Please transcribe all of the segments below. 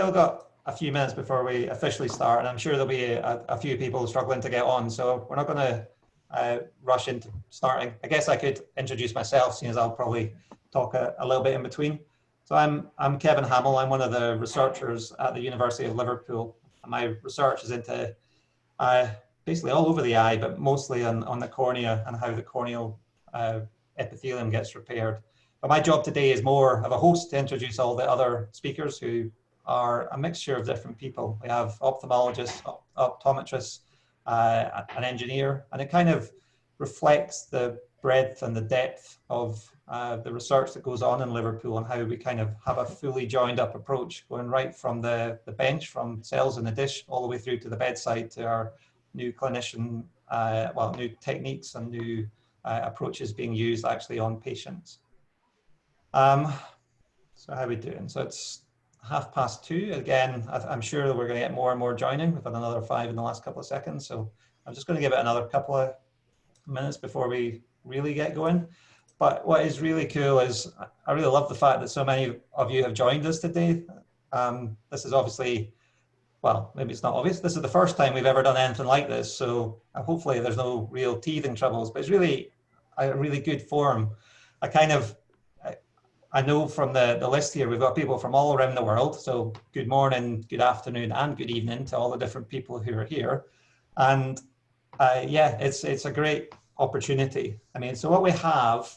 still got a few minutes before we officially start, and I'm sure there'll be a few people struggling to get on, so we're not going to rush into starting. I guess I could introduce myself, seeing as I'll probably talk a little bit in between. So I'm Kevin Hamill. I'm one of the researchers at the University of Liverpool. My research is into basically all over the eye, but mostly on the cornea and how the corneal epithelium gets repaired. But my job today is more of a host to introduce all the other speakers who are a mixture of different people. We have ophthalmologists, optometrists, an engineer, and it kind of reflects the breadth and the depth of the research that goes on in Liverpool and how we kind of have a fully joined up approach, going right from the bench, from cells in the dish, all the way through to the bedside to our new clinician, new techniques and new approaches being used actually on patients. So how are we doing? So it's 2:30. Again, I'm sure that we're going to get more and more joining. We've had another 5 in the last couple of seconds. So I'm just going to give it another couple of minutes before we really get going. But what is really cool is I really love the fact that so many of you have joined us today. This is obviously, well, maybe it's not obvious. This is the first time we've ever done anything like this. So hopefully there's no real teething troubles, but it's really a really good forum. I know from the list here, we've got people from all around the world. So good morning, good afternoon, and good evening to all the different people who are here. And yeah, it's a great opportunity. I mean, so what we have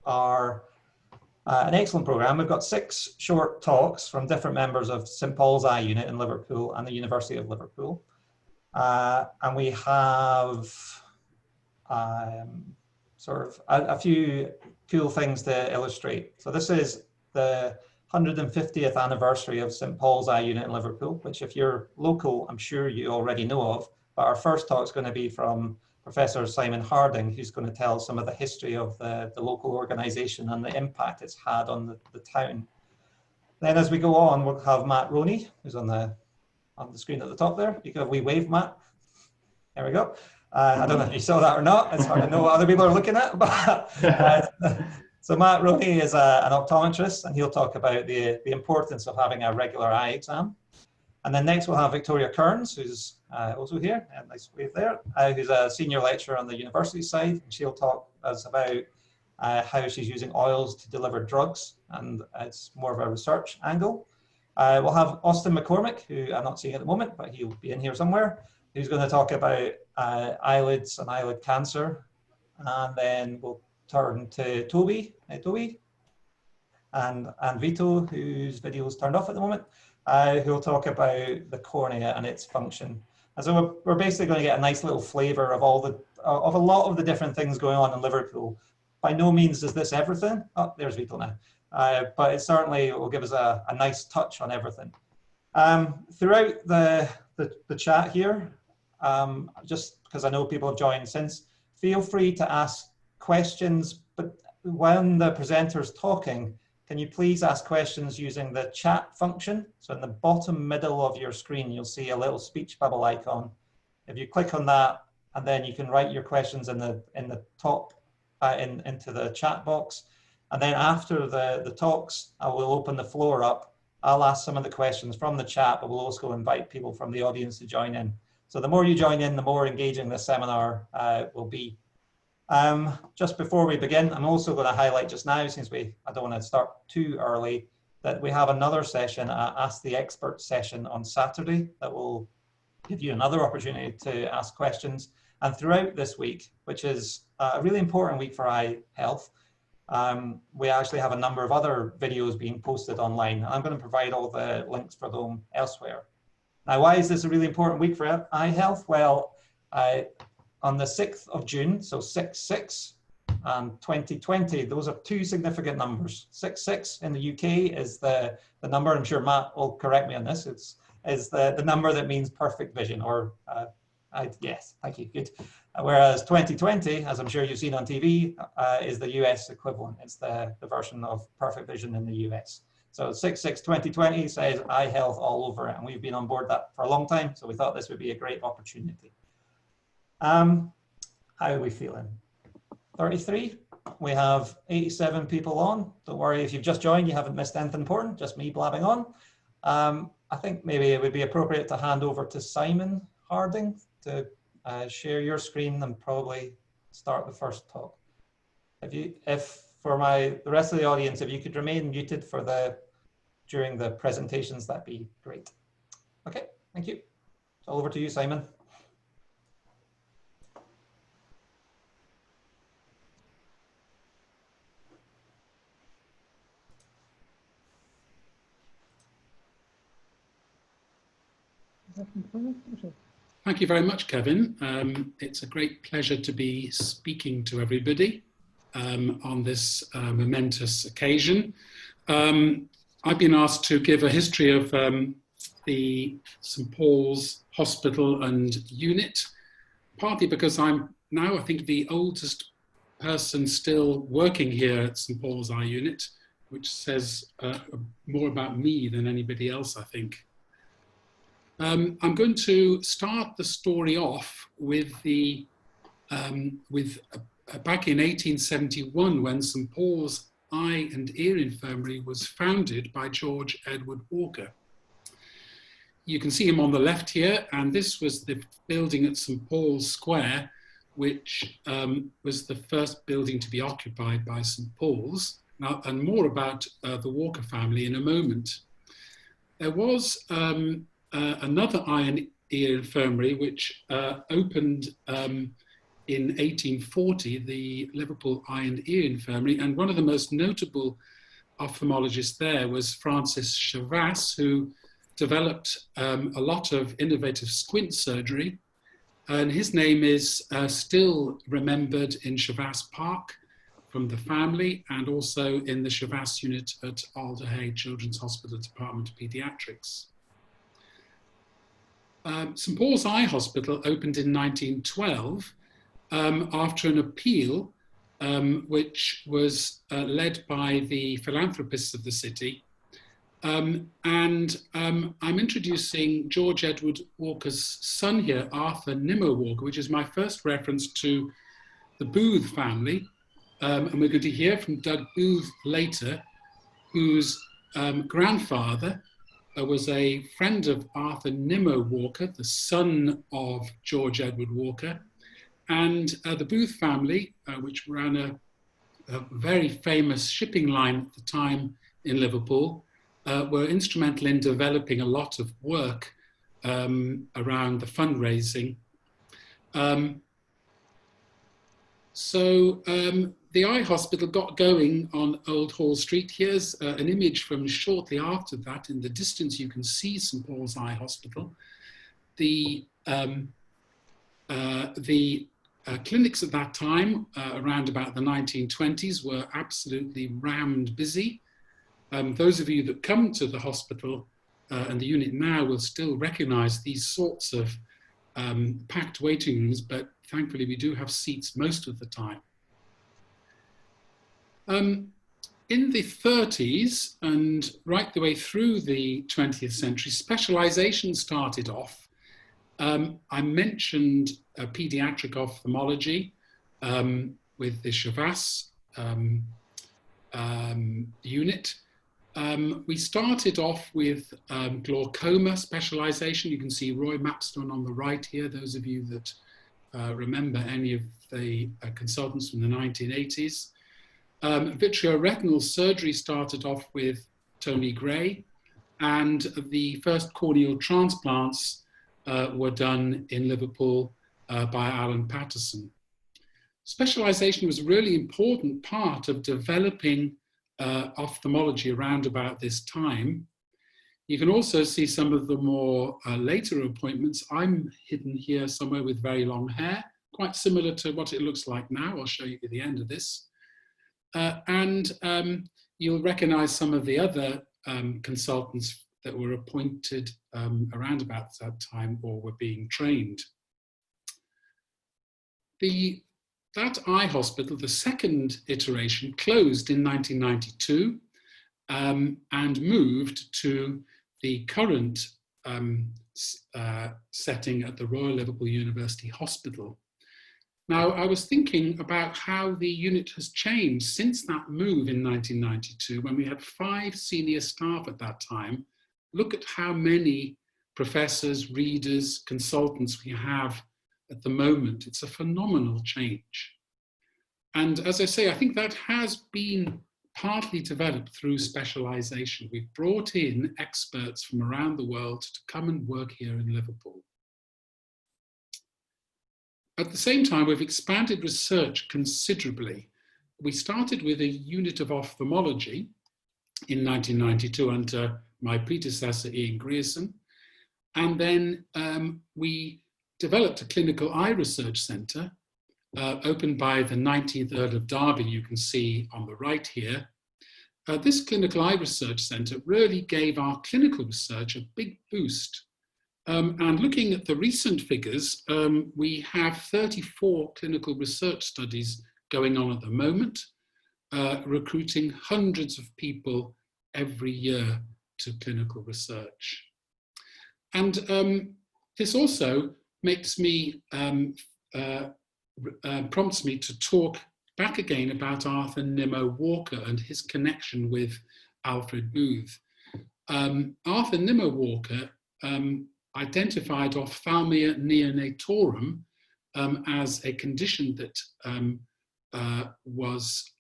are an excellent program. We've got 6 short talks from different members of St Paul's Eye Unit in Liverpool and the University of Liverpool. And we have sort of a few cool things to illustrate. So this is the 150th anniversary of St Paul's Eye Unit in Liverpool, which if you're local, I'm sure you already know of. But our first talk is going to be from Professor Simon Harding, who's going to tell some of the history of the local organisation and the impact it's had on the town. Then as we go on, we'll have Matt Roney, who's on the screen at the top there. You can have a wee wave, Matt. There we go. I don't know if you saw that or not. It's hard to know what other people are looking at. But so Matt Roney is an optometrist, and he'll talk about the importance of having a regular eye exam. And then next we'll have Victoria Kearns, who's also here, and nice wave there, who's a senior lecturer on the university side. And she'll talk us about how she's using oils to deliver drugs, and it's more of a research angle. We'll have Austin McCormick, who I'm not seeing at the moment, but he'll be in here somewhere, who's going to talk about eyelids and eyelid cancer. And then we'll turn to Toby and Vito, whose video is turned off at the moment, who'll talk about the cornea and its function. And so we're basically going to get a nice little flavour of a lot of the different things going on in Liverpool. By no means is this everything. Oh, there's Vito now. But it certainly will give us a nice touch on everything. Throughout the chat here, just because I know people have joined since, feel free to ask questions, but when the presenter's talking, can you please ask questions using the chat function? So in the bottom middle of your screen, you'll see a little speech bubble icon. If you click on that, and then you can write your questions in the top, into the chat box. And then after the talks, I will open the floor up. I'll ask some of the questions from the chat, but we'll also invite people from the audience to join in. So the more you join in, the more engaging this seminar will be. Just before we begin, I'm also going to highlight just now, since I don't want to start too early, that we have another session, Ask the Expert session on Saturday, that will give you another opportunity to ask questions. And throughout this week, which is a really important week for eye health, we actually have a number of other videos being posted online. I'm going to provide all the links for them elsewhere. Now, why is this a really important week for eye health? Well, on the 6th of June, so 6/6 and 2020, those are 2 significant numbers. 6/6 in the UK is the number, I'm sure Matt will correct me on this, is the number that means perfect vision, or yes, thank you, good. Whereas 2020, as I'm sure you've seen on TV, is the US equivalent. It's the version of perfect vision in the US. So 6/6/2020 says eye health all over it, and we've been on board that for a long time, so we thought this would be a great opportunity. How are we feeling? 33. We have 87 people on. Don't worry if you've just joined, you haven't missed anything important, just me blabbing on. I think maybe it would be appropriate to hand over to Simon Harding to share your screen and probably start the first talk. If for the rest of the audience, if you could remain muted for during the presentations, that'd be great. Okay, thank you. So over to you, Simon. Thank you very much, Kevin. It's a great pleasure to be speaking to everybody on this momentous occasion. I've been asked to give a history of the St Paul's Hospital and Unit, partly because I'm now, I think, the oldest person still working here at St Paul's Eye Unit, which says more about me than anybody else, I think. I'm going to start the story off with back in 1871, when St Paul's Eye and Ear Infirmary was founded by George Edward Walker. You can see him on the left here, and this was the building at St Paul's Square, which was the first building to be occupied by St Paul's. Now, and more about the Walker family in a moment. There was another eye and ear infirmary which opened in 1840, the Liverpool Eye and Ear Infirmary, and one of the most notable ophthalmologists there was Francis Chavasse, who developed a lot of innovative squint surgery, and his name is still remembered in Chavasse Park from the family, and also in the Chavasse unit at Alder Hey Children's Hospital Department of Pediatrics. St Paul's Eye Hospital opened in 1912 after an appeal which was led by the philanthropists of the city. I'm introducing George Edward Walker's son here, Arthur Nimmo Walker, which is my first reference to the Booth family. And we're going to hear from Doug Booth later, whose grandfather was a friend of Arthur Nimmo Walker, the son of George Edward Walker. And the Booth family, which ran a very famous shipping line at the time in Liverpool, were instrumental in developing a lot of work around the fundraising. The Eye Hospital got going on Old Hall Street. Here's an image from shortly after that. In the distance, you can see St Paul's Eye Hospital. The clinics at that time, around about the 1920s, were absolutely rammed busy. Those of you that come to the hospital and the unit now will still recognize these sorts of packed waiting rooms, but thankfully we do have seats most of the time. In the 30s and right the way through the 20th century, specialization started off. I mentioned pediatric ophthalmology with the Chavasse unit. We started off with glaucoma specialization. You can see Roy Mapstone on the right here, those of you that remember any of the consultants from the 1980s. Vitreoretinal surgery started off with Tony Gray, and the first corneal transplants were done in Liverpool by Alan Patterson. Specialization was a really important part of developing ophthalmology around about this time. You can also see some of the more later appointments. I'm hidden here somewhere with very long hair, quite similar to what it looks like now. I'll show you at the end of this. You'll recognize some of the other consultants that were appointed around about that time or were being trained. That eye hospital, the second iteration, closed in 1992 and moved to the current setting at the Royal Liverpool University Hospital. Now, I was thinking about how the unit has changed since that move in 1992, when we had 5 senior staff at that time, look at how many professors, readers, consultants we have at the moment. It's a phenomenal change. And as I say, I think that has been partly developed through specialization. We've brought in experts from around the world to come and work here in Liverpool. At the same time, we've expanded research considerably. We started with a unit of ophthalmology in 1992 under my predecessor, Ian Grierson. And then we developed a clinical eye research centre opened by the 19th Earl of Derby, you can see on the right here. This clinical eye research centre really gave our clinical research a big boost. And looking at the recent figures, we have 34 clinical research studies going on at the moment, recruiting hundreds of people every year to clinical research. And this also makes me, prompts me to talk back again about Arthur Nimmo Walker and his connection with Alfred Booth. Arthur Nimmo Walker identified ophthalmia neonatorum as a condition that was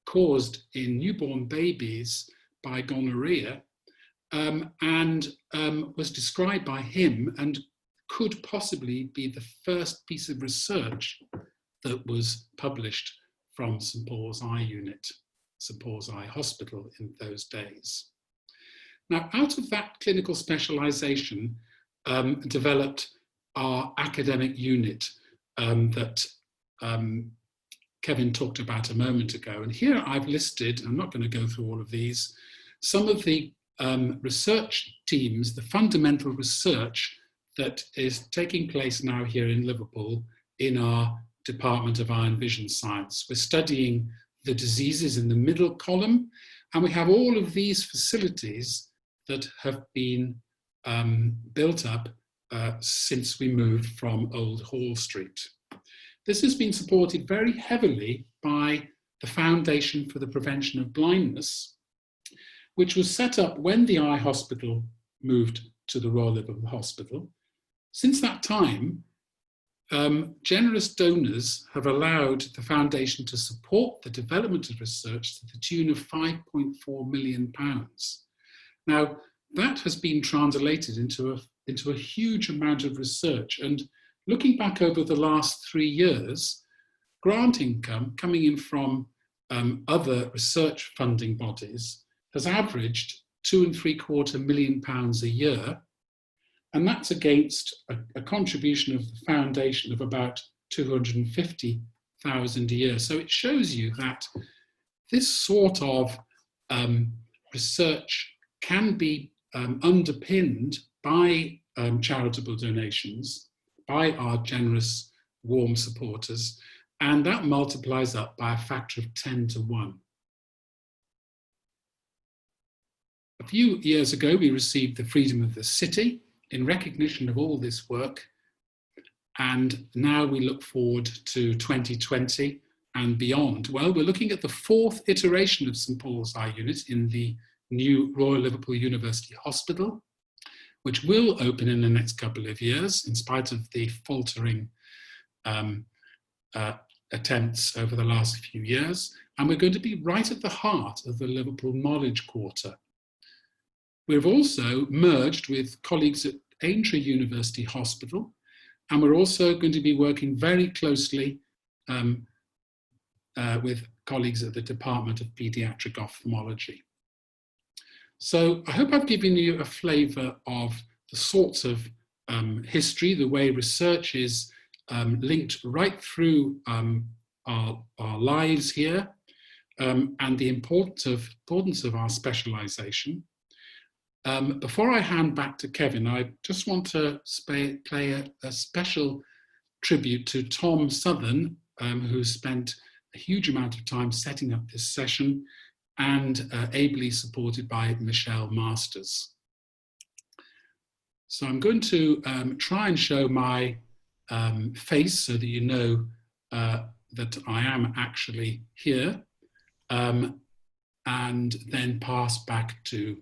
caused in newborn babies by gonorrhea, and was described by him and could possibly be the first piece of research that was published from St Paul's Eye Unit, St Paul's Eye Hospital in those days. Now, out of that clinical specialization developed our academic unit that Kevin talked about a moment ago. And here I've listed, I'm not going to go through all of these, some of the research teams, the fundamental research that is taking place now here in Liverpool in our Department of Eye and Vision Science. We're studying the diseases in the middle column, and we have all of these facilities that have been built up since we moved from Old Hall Street. This has been supported very heavily by the Foundation for the Prevention of Blindness, which was set up when the Eye Hospital moved to the Royal Liverpool Hospital. Since that time, generous donors have allowed the foundation to support the development of research to the tune of £5.4 million. Now, that has been translated into a huge amount of research. And looking back over the last 3 years, grant income coming in from other research funding bodies has averaged £2.75 million a year. And that's against a contribution of the foundation of about 250,000 a year. So it shows you that this sort of research can be underpinned by charitable donations, by our generous, warm supporters, and that multiplies up by a factor of 10 to 1. A few years ago, we received the Freedom of the City in recognition of all this work, and now we look forward to 2020 and beyond. Well, we're looking at the 4th iteration of St Paul's Eye Unit in the new Royal Liverpool University Hospital, which will open in the next couple of years, in spite of the faltering attempts over the last few years. And we're going to be right at the heart of the Liverpool Knowledge Quarter. We've also merged with colleagues at Aintree University Hospital, and we're also going to be working very closely with colleagues at the Department of Paediatric Ophthalmology. So I hope I've given you a flavour of the sorts of history, the way research is linked right through our lives here, and the importance of our specialisation. Before I hand back to Kevin, I just want to play a special tribute to Tom Southern, who spent a huge amount of time setting up this session, and ably supported by Michelle Masters. So I'm going to try and show my face so that you know that I am actually here, and then pass back to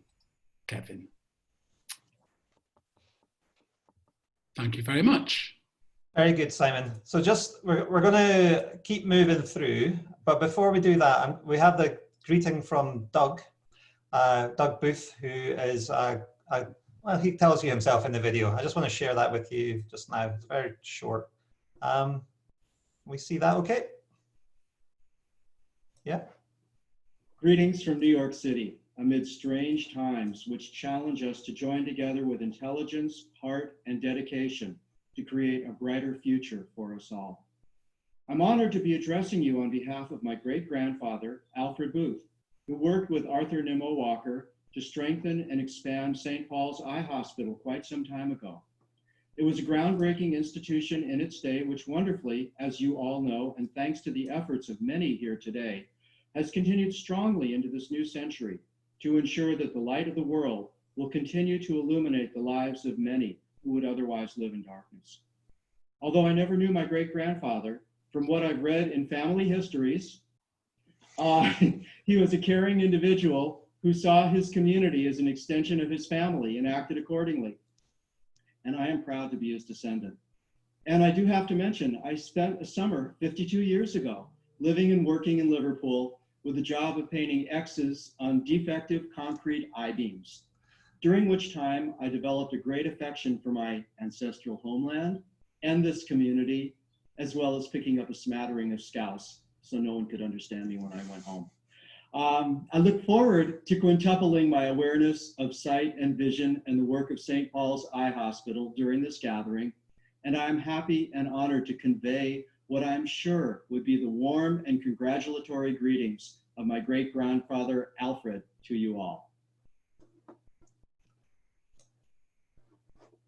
Kevin. Thank you very much. Very good, Simon. So just, we're going to keep moving through, but before we do that, we have the greeting from Doug, Doug Booth, who is, well, he tells you himself in the video. I just want to share that with you just now. It's very short. We see that okay? Yeah. Greetings from New York City, amid strange times which challenge us to join together with intelligence, heart, and dedication to create a brighter future for us all. I'm honored to be addressing you on behalf of my great-grandfather, Alfred Booth, who worked with Arthur Nimmo Walker to strengthen and expand St. Paul's Eye Hospital quite some time ago. It was a groundbreaking institution in its day, which wonderfully, as you all know, and thanks to the efforts of many here today, has continued strongly into this new century to ensure that the light of the world will continue to illuminate the lives of many who would otherwise live in darkness. Although I never knew my great-grandfather, from what I've read in family histories, he was a caring individual who saw his community as an extension of his family and acted accordingly. And I am proud to be his descendant. And I do have to mention, I spent a summer 52 years ago living and working in Liverpool with the job of painting X's on defective concrete I-beams, during which time I developed a great affection for my ancestral homeland and this community, as well as picking up a smattering of Scouse, so no one could understand me when I went home. I look forward to quintupling my awareness of sight and vision and the work of St. Paul's Eye Hospital during this gathering, and I'm happy and honored to convey what I'm sure would be the warm and congratulatory greetings of my great-grandfather Alfred to you all.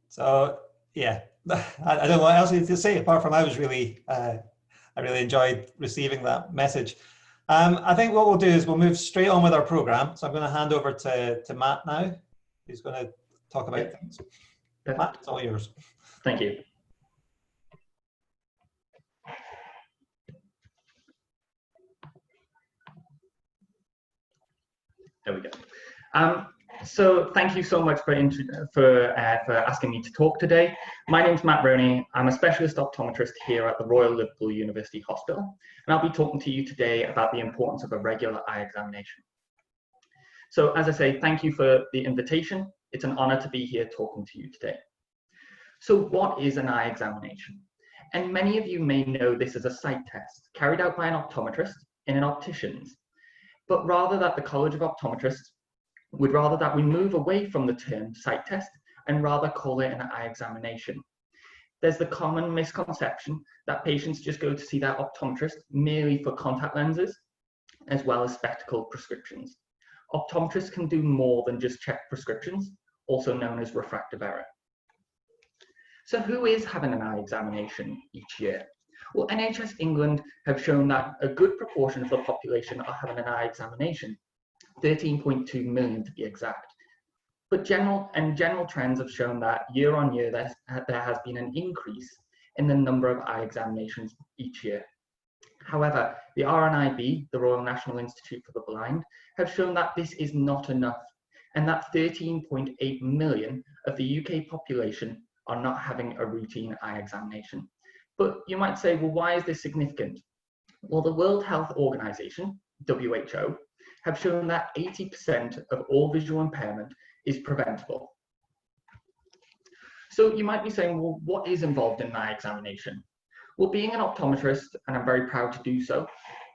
So yeah, I don't know what else to say apart from I really enjoyed receiving that message. I think what we'll do is we'll move straight on with our program. So I'm going to hand over to Matt now, who's going to talk about things. Matt, it's all yours. Thank you. There we go. So thank you so much for asking me to talk today. My name's Matt Roney. I'm a specialist optometrist here at the Royal Liverpool University Hospital, and I'll be talking to you today about the importance of a regular eye examination. So as I say, thank you for the invitation. It's an honor to be here talking to you today. So what is an eye examination? And many of you may know this as a sight test carried out by an optometrist in an optician's, but rather that the College of Optometrists would rather that we move away from the term sight test and rather call it an eye examination. There's the common misconception that patients just go to see their optometrist merely for contact lenses, as well as spectacle prescriptions. Optometrists can do more than just check prescriptions, also known as refractive error. So who is having an eye examination each year? Well, NHS England have shown that a good proportion of the population are having an eye examination, 13.2 million to be exact. But general trends have shown that year on year there has been an increase in the number of eye examinations each year. However, the RNIB, the Royal National Institute for the Blind, have shown that this is not enough, and that 13.8 million of the UK population are not having a routine eye examination. But you might say, well, why is this significant? Well, the World Health Organization, WHO, have shown that 80% of all visual impairment is preventable. So you might be saying, well, what is involved in an eye examination? Well, being an optometrist, and I'm very proud to do so,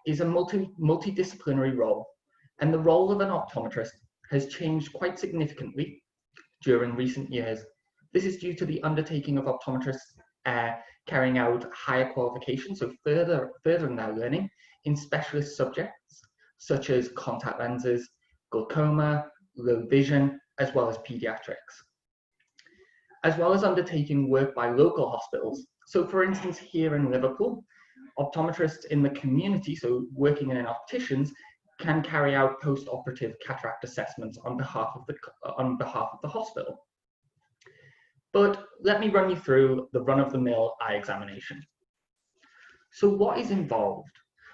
is a multidisciplinary role. And the role of an optometrist has changed quite significantly during recent years. This is due to the undertaking of optometrists carrying out higher qualifications, so furthering their learning in specialist subjects, such as contact lenses, glaucoma, low vision, as well as pediatrics. As well as undertaking work by local hospitals. So for instance, here in Liverpool, optometrists in the community, so working in an opticians, can carry out post-operative cataract assessments on behalf of the hospital. But let me run you through the run-of-the-mill eye examination. So what is involved?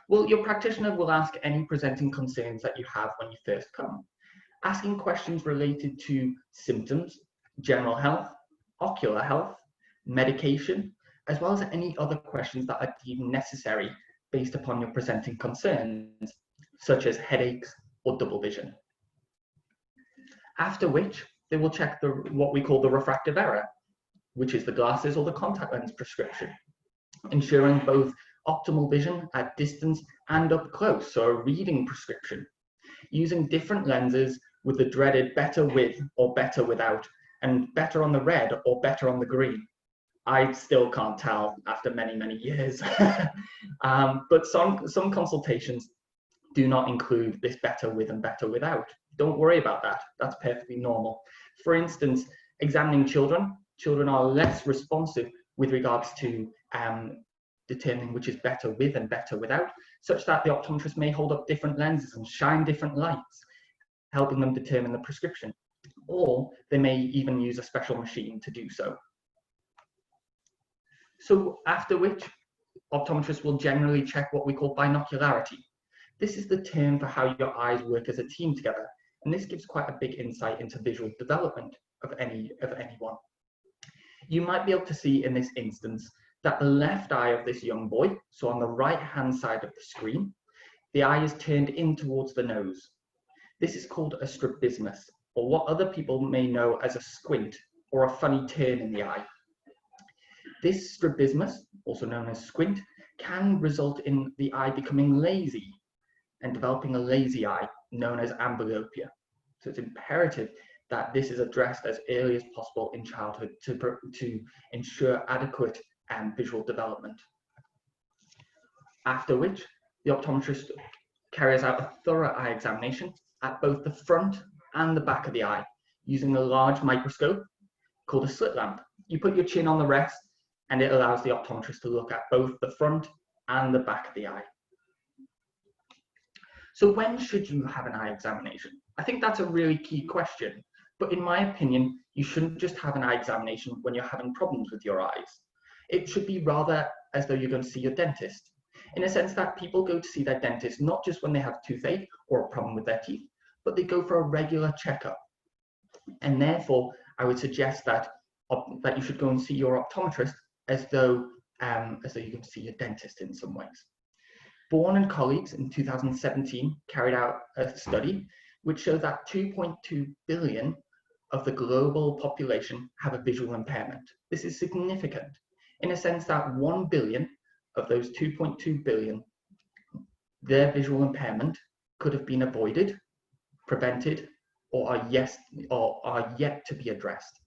Well, your practitioner will ask any presenting concerns that you have when you first come. asking questions related to symptoms, general health, ocular health, medication, as well as any other questions that are deemed necessary based upon your presenting concerns, such as headaches or double vision. After which, they will check what we call the refractive error, which is the glasses or the contact lens prescription, ensuring both optimal vision at distance and up close, so a reading prescription, using different lenses with the dreaded better with or better without, and better on the red or better on the green. I still can't tell after many, many years. But some consultations do not include this better with and better without. Don't worry about that. That's perfectly normal. For instance, examining children are less responsive with regards to determining which is better with and better without, such that the optometrist may hold up different lenses and shine different lights, helping them determine the prescription. Or they may even use a special machine to do so. So after which, optometrists will generally check what we call binocularity. This is the term for how your eyes work as a team together, and this gives quite a big insight into visual development of anyone. You might be able to see in this instance that the left eye of this young boy, so on the right-hand side of the screen, the eye is turned in towards the nose. This is called a strabismus, or what other people may know as a squint, or a funny turn in the eye. This strabismus, also known as squint, can result in the eye becoming lazy and developing a lazy eye, known as amblyopia. So it's imperative that this is addressed as early as possible in childhood to ensure adequate visual development. After which, the optometrist carries out a thorough eye examination at both the front and the back of the eye using a large microscope called a slit lamp. You put your chin on the rest and it allows the optometrist to look at both the front and the back of the eye. So when should you have an eye examination? I think that's a really key question, but in my opinion, you shouldn't just have an eye examination when you're having problems with your eyes. It should be rather as though you're going to see your dentist, in a sense that people go to see their dentist not just when they have toothache or a problem with their teeth, but they go for a regular checkup. And therefore, I would suggest that you should go and see your optometrist as though you can see your dentist in some ways. Bourne and colleagues in 2017 carried out a study which showed that 2.2 billion of the global population have a visual impairment. This is significant in a sense that 1 billion of those 2.2 billion, their visual impairment could have been avoided, prevented, or are yet to be addressed.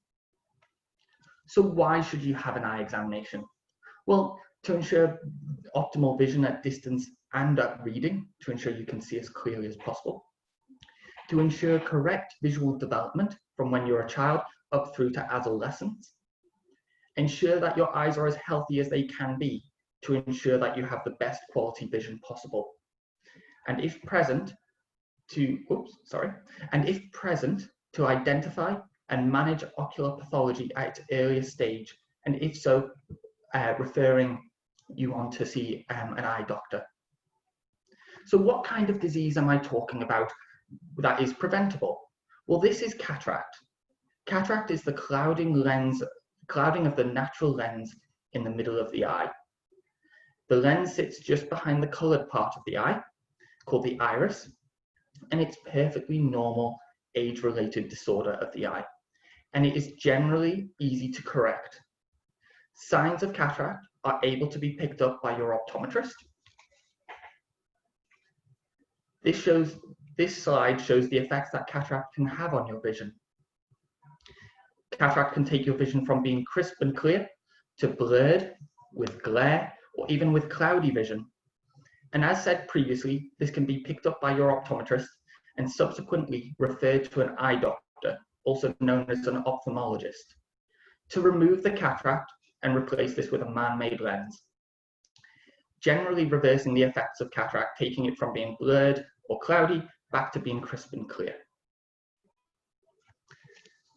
So why should you have an eye examination? Well, to ensure optimal vision at distance and at reading, to ensure you can see as clearly as possible. To ensure correct visual development from when you're a child up through to adolescence. Ensure that your eyes are as healthy as they can be to ensure that you have the best quality vision possible. And if present, to identify and manage ocular pathology at its earliest stage, and if so, referring you on to see an eye doctor. So what kind of disease am I talking about that is preventable? Well, this is cataract. Cataract is the clouding of the natural lens in the middle of the eye. The lens sits just behind the colored part of the eye, called the iris, and it's perfectly normal age-related disorder of the eye, and it is generally easy to correct. Signs of cataract are able to be picked up by your optometrist. This slide shows the effects that cataract can have on your vision. Cataract can take your vision from being crisp and clear to blurred, with glare, or even with cloudy vision. And as said previously, this can be picked up by your optometrist and subsequently referred to an eye doctor, also known as an ophthalmologist, to remove the cataract and replace this with a man-made lens, generally reversing the effects of cataract, taking it from being blurred or cloudy back to being crisp and clear.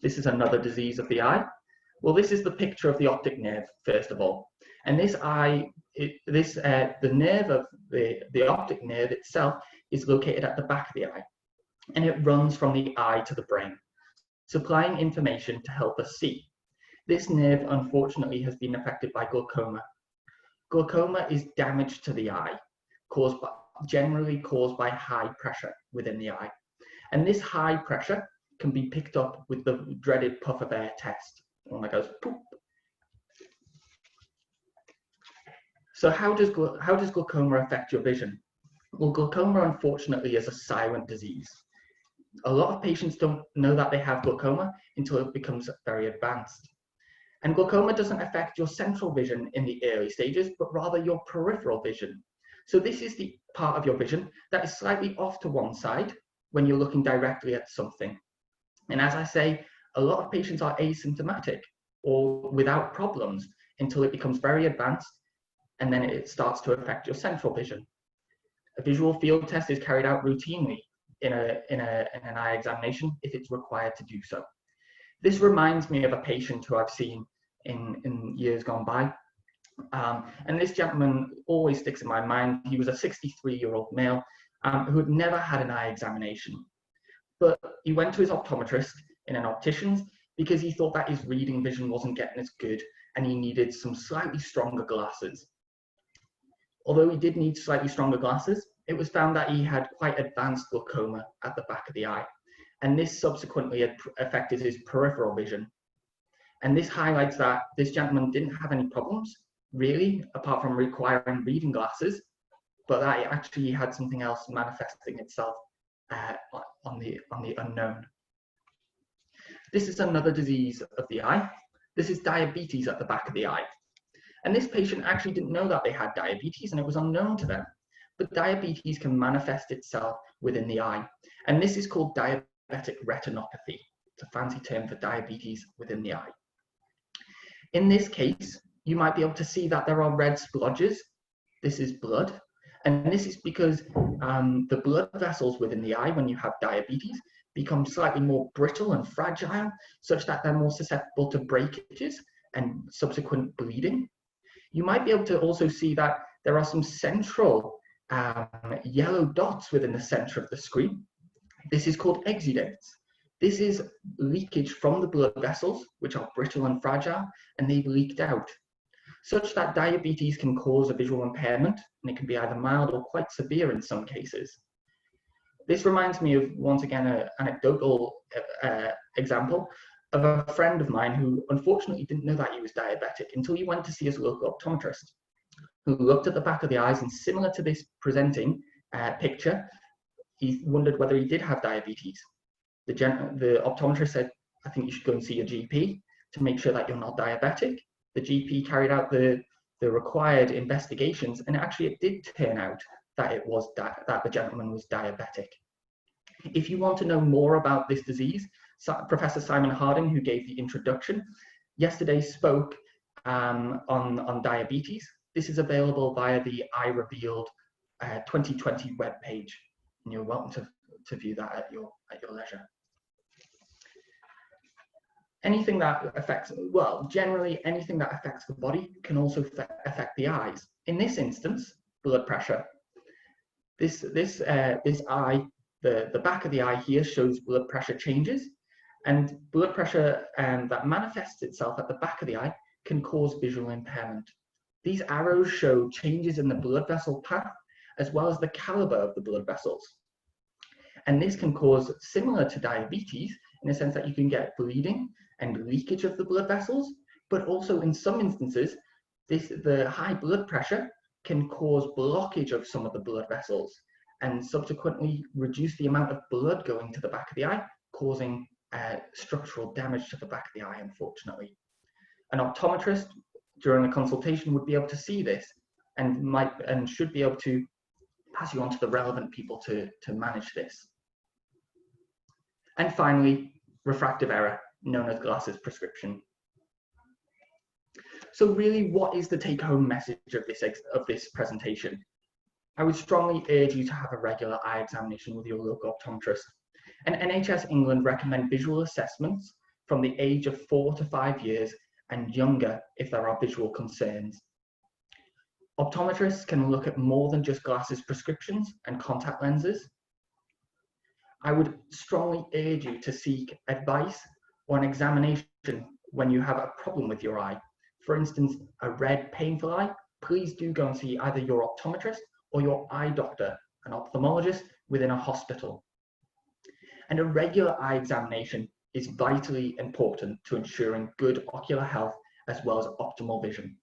This is another disease of the eye. Well, this is the picture of the optic nerve, first of all. And this eye, the nerve of the optic nerve itself is located at the back of the eye. and it runs from the eye to the brain, supplying information to help us see. This nerve, unfortunately, has been affected by glaucoma. Glaucoma is damage to the eye, generally caused by high pressure within the eye. And this high pressure can be picked up with the dreaded puff of air test. One that goes poop. So how does glaucoma affect your vision? Well, glaucoma, unfortunately, is a silent disease. A lot of patients don't know that they have glaucoma until it becomes very advanced. And glaucoma doesn't affect your central vision in the early stages, but rather your peripheral vision. So this is the part of your vision that is slightly off to one side when you're looking directly at something. And as I say, a lot of patients are asymptomatic or without problems until it becomes very advanced, and then it starts to affect your central vision. A visual field test is carried out routinely in an eye examination if it's required to do so. This reminds me of a patient who I've seen in years gone by. And this gentleman always sticks in my mind. He was a 63-year-old male who had never had an eye examination. But he went to his optometrist in an optician's because he thought that his reading vision wasn't getting as good and he needed some slightly stronger glasses. Although he did need slightly stronger glasses, it was found that he had quite advanced glaucoma at the back of the eye. And this subsequently had affected his peripheral vision. And this highlights that this gentleman didn't have any problems, really, apart from requiring reading glasses, but that actually had something else manifesting itself on the unknown. This is another disease of the eye. This is diabetes at the back of the eye. And this patient actually didn't know that they had diabetes and it was unknown to them. But diabetes can manifest itself within the eye. And this is called diabetic retinopathy. It's a fancy term for diabetes within the eye. In this case, you might be able to see that there are red splodges. This is blood. And this is because the blood vessels within the eye, when you have diabetes, become slightly more brittle and fragile, such that they're more susceptible to breakages and subsequent bleeding. You might be able to also see that there are some central yellow dots within the center of the screen. This is called exudates. This is leakage from the blood vessels, which are brittle and fragile, and they've leaked out, such that diabetes can cause a visual impairment, and it can be either mild or quite severe in some cases. This reminds me of, once again, an anecdotal example of a friend of mine who unfortunately didn't know that he was diabetic until he went to see his local optometrist, who looked at the back of the eyes, and similar to this presenting picture, he wondered whether he did have diabetes. The optometrist said, I think you should go and see your GP to make sure that you're not diabetic. The GP carried out the required investigations, and actually it did turn out that the gentleman was diabetic. If you want to know more about this disease, Professor Simon Harding, who gave the introduction, yesterday spoke on diabetes. This is available via the Eye Revealed 2020 webpage, and you're welcome to view that at your leisure. Anything that affects, well, generally anything that affects the body can also affect the eyes. In this instance, blood pressure. This eye, the back of the eye here shows blood pressure changes, and blood pressure that manifests itself at the back of the eye can cause visual impairment. These arrows show changes in the blood vessel path as well as the caliber of the blood vessels. And this can cause, similar to diabetes, in the sense that you can get bleeding and leakage of the blood vessels, but also in some instances, the high blood pressure can cause blockage of some of the blood vessels and subsequently reduce the amount of blood going to the back of the eye, causing structural damage to the back of the eye, unfortunately. An optometrist during a consultation would be able to see this and should be able to pass you on to the relevant people to manage this. And finally, refractive error, known as glasses prescription. So really, what is the take-home message of this presentation? I would strongly urge you to have a regular eye examination with your local optometrist. And NHS England recommend visual assessments from the age of 4 to 5 years and younger if there are visual concerns. Optometrists can look at more than just glasses prescriptions and contact lenses. I would strongly urge you to seek advice or an examination when you have a problem with your eye. For instance, a red, painful eye, please do go and see either your optometrist or your eye doctor, an ophthalmologist within a hospital. And a regular eye examination is vitally important to ensuring good ocular health as well as optimal vision.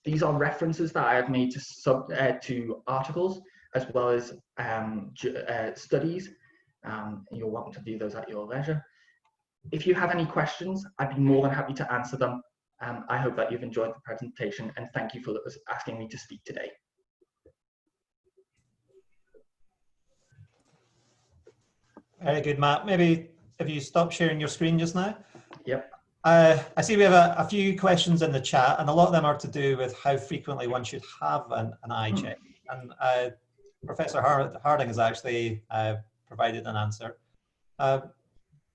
These are references that I have made to articles as well as studies. You're welcome to view those at your leisure. If you have any questions, I'd be more than happy to answer them. I hope that you've enjoyed the presentation, and thank you for asking me to speak today. Very good, Matt. Maybe if you stop sharing your screen just now. Yep. I see we have a few questions in the chat, and a lot of them are to do with how frequently one should have an eye check. And Professor Harding has actually provided an answer.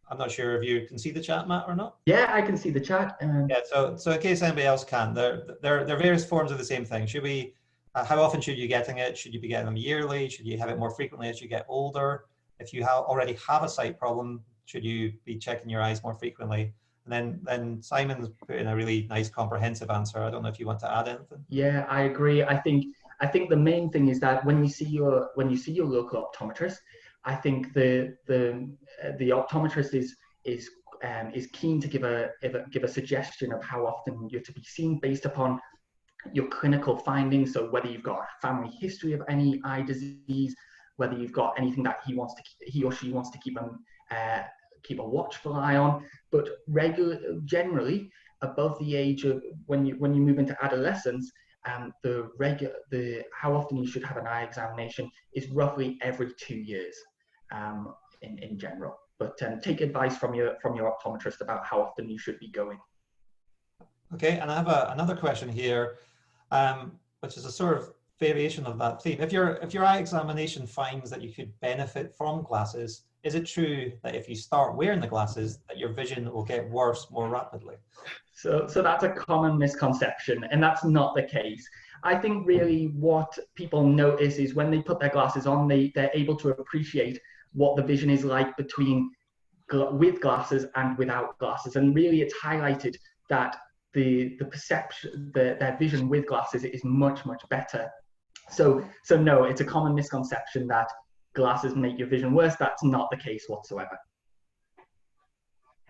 I'm not sure if you can see the chat, Matt, or not. Yeah, I can see the chat. Yeah, so in case anybody else can, there are various forms of the same thing. Should we? How often should you be getting it? Should you be getting them yearly? Should you have it more frequently as you get older? If you already have a sight problem, should you be checking your eyes more frequently? And then Simon's put in a really nice comprehensive answer. I don't know if you want to add anything. Yeah, I agree. I think the main thing is that when you see your local optometrist, I think the optometrist is keen to give a suggestion of how often you're to be seen based upon your clinical findings. So whether you've got a family history of any eye disease, whether you've got anything that he or she wants to keep a watchful eye on, but generally above the age of when you move into adolescence, how often you should have an eye examination is roughly every 2 years, in general. But take advice from your optometrist about how often you should be going. Okay, and I have another question here, which is a sort of variation of that theme. If your eye examination finds that you could benefit from glasses, is it true that if you start wearing the glasses, that your vision will get worse more rapidly? So that's a common misconception, and that's not the case. I think really what people notice is when they put their glasses on, they're able to appreciate what the vision is like with glasses and without glasses. And really it's highlighted that the perception, their vision with glasses is much, much better. So no, it's a common misconception that glasses make your vision worse. That's not the case whatsoever.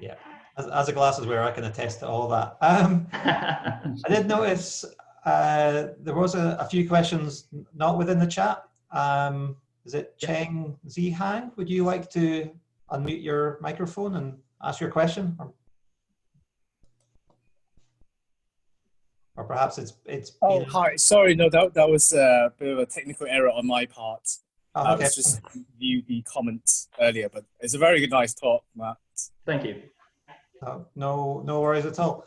Yeah, as a glasses wearer, I can attest to all that. I did notice there was a few questions not within the chat. Is it Cheng Zihang? Would you like to unmute your microphone and ask your question? Or perhaps it's Oh, hi. Sorry, no, that was a bit of a technical error on my part. Oh, I okay. was just view the comments earlier, but it's a very nice talk, Matt. Thank you. No worries at all.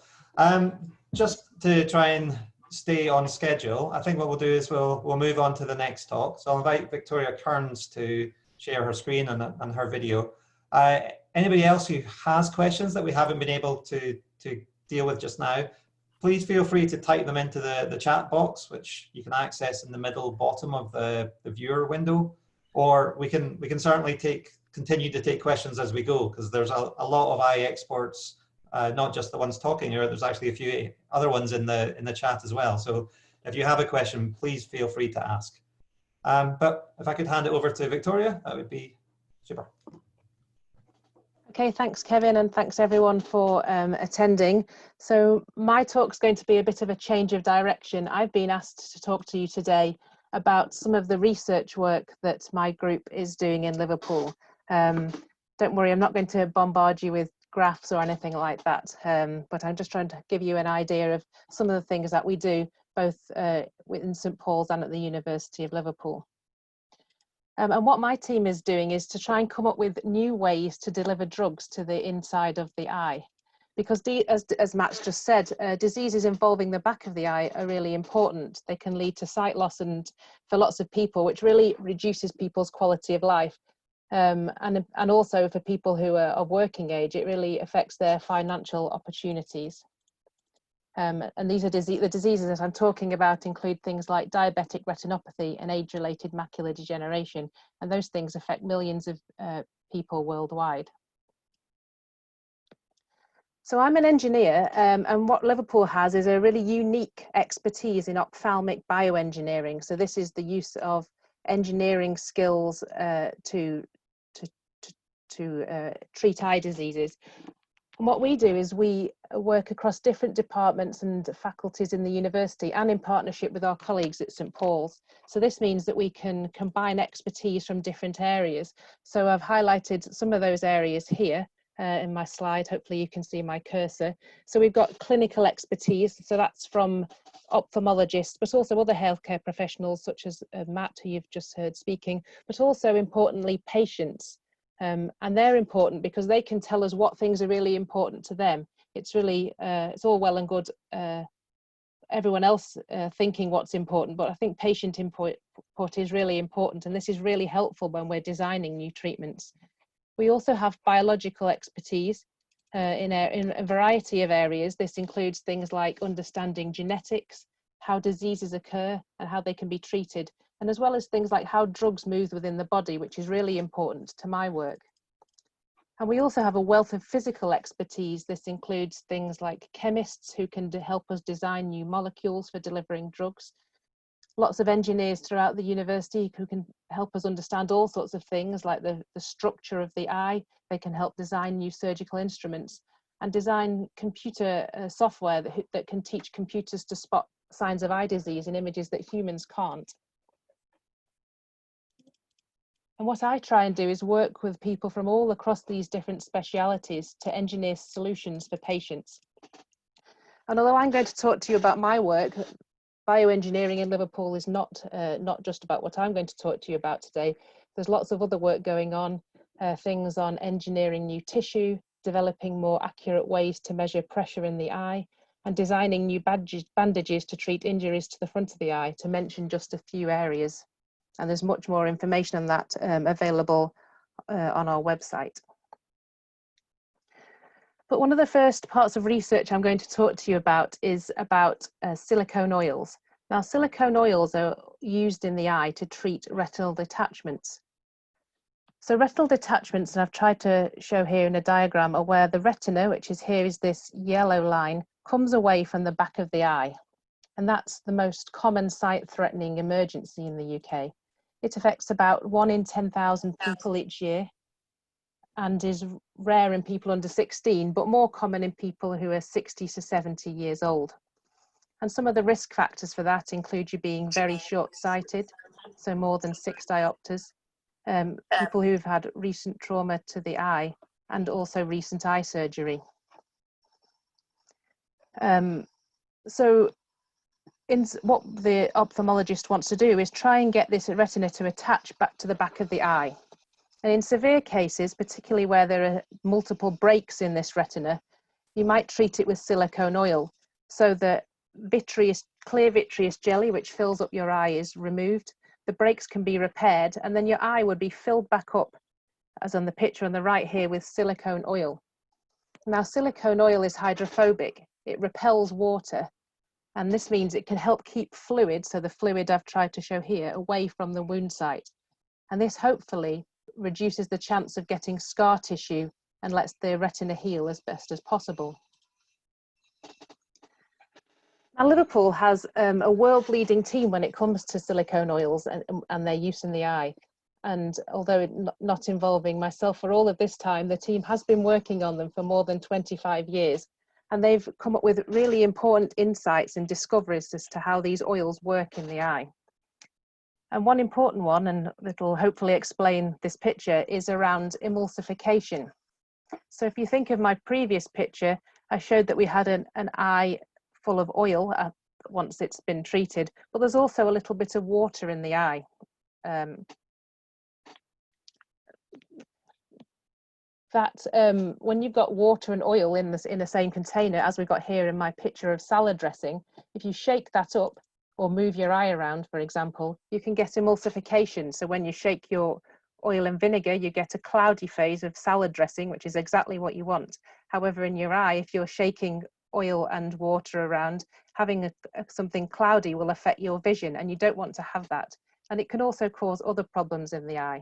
Just to try and stay on schedule, I think what we'll do is we'll move on to the next talk. So I'll invite Victoria Kearns to share her screen and her video. Anybody else who has questions that we haven't been able to deal with just now, please feel free to type them into the chat box, which you can access in the middle bottom of the viewer window, or we can certainly continue to take questions as we go, because there's a lot of eye experts, not just the ones talking here. There's actually a few other ones in the chat as well. So if you have a question, please feel free to ask. But if I could hand it over to Victoria, that would be super. Okay, thanks Kevin, and thanks everyone for attending. So my talk's going to be a bit of a change of direction. I've been asked to talk to you today about some of the research work that my group is doing in Liverpool. Don't worry, I'm not going to bombard you with graphs or anything like that, but I'm just trying to give you an idea of some of the things that we do both in St Paul's and at the University of Liverpool. And what my team is doing is to try and come up with new ways to deliver drugs to the inside of the eye. Because as Matt just said, diseases involving the back of the eye are really important. They can lead to sight loss and for lots of people, which really reduces people's quality of life. And also for people who are of working age, it really affects their financial opportunities. And these are the diseases that I'm talking about include things like diabetic retinopathy and age-related macular degeneration, and those things affect millions of people worldwide. So I'm an engineer, and what Liverpool has is a really unique expertise in ophthalmic bioengineering. So this is the use of engineering skills to treat eye diseases. And what we do is we work across different departments and faculties in the university and in partnership with our colleagues at St Paul's. So this means that we can combine expertise from different areas. So I've highlighted some of those areas here in my slide. Hopefully you can see my cursor. So we've got clinical expertise. So that's from ophthalmologists, but also other healthcare professionals such as Matt, who you've just heard speaking, but also importantly, patients. And they're important because they can tell us what things are really important to them. It's really, it's all well and good everyone else thinking what's important, but I think patient input is really important, and this is really helpful when we're designing new treatments. We also have biological expertise in a variety of areas. This includes things like understanding genetics, how diseases occur and how they can be treated, and as well as things like how drugs move within the body, which is really important to my work. And we also have a wealth of physical expertise. This includes things like chemists who can help us design new molecules for delivering drugs. Lots of engineers throughout the university who can help us understand all sorts of things like the structure of the eye. They can help design new surgical instruments and design computer software that can teach computers to spot signs of eye disease in images that humans can't. And what I try and do is work with people from all across these different specialities to engineer solutions for patients. And although I'm going to talk to you about my work, bioengineering in Liverpool is not just about what I'm going to talk to you about today. There's lots of other work going on, things on engineering new tissue, developing more accurate ways to measure pressure in the eye, and designing new bandages to treat injuries to the front of the eye, to mention just a few areas. And there's much more information on that available on our website. But one of the first parts of research I'm going to talk to you about is about silicone oils. Now, silicone oils are used in the eye to treat retinal detachments. So retinal detachments, and I've tried to show here in a diagram, are where the retina, which is here, is this yellow line, comes away from the back of the eye. And that's the most common sight-threatening emergency in the UK. It affects about 1 in 10,000 people each year and is rare in people under 16, but more common in people who are 60 to 70 years old. And some of the risk factors for that include you being very short-sighted, so more than 6 diopters, people who've had recent trauma to the eye, and also recent eye surgery. What the ophthalmologist wants to do is try and get this retina to attach back to the back of the eye. And in severe cases, particularly where there are multiple breaks in this retina, you might treat it with silicone oil. So the clear vitreous jelly, which fills up your eye, is removed. The breaks can be repaired, and then your eye would be filled back up, as on the picture on the right here, with silicone oil. Now, silicone oil is hydrophobic. It repels water. And this means it can help keep fluid, so the fluid I've tried to show here, away from the wound site. And this hopefully reduces the chance of getting scar tissue and lets the retina heal as best as possible. Now, Liverpool has a world-leading team when it comes to silicone oils and their use in the eye. And although not involving myself for all of this time, the team has been working on them for more than 25 years. And they've come up with really important insights and discoveries as to how these oils work in the eye. And one important one, and that'll hopefully explain this picture, is around emulsification. So if you think of my previous picture, I showed that we had an eye full of oil once it's been treated, but there's also a little bit of water in the eye. When you've got water and oil in the same container, as we've got here in my picture of salad dressing, if you shake that up or move your eye around, for example, you can get emulsification. So when you shake your oil and vinegar, you get a cloudy phase of salad dressing, which is exactly what you want. However, in your eye, if you're shaking oil and water around, having something cloudy will affect your vision, and you don't want to have that. And it can also cause other problems in the eye.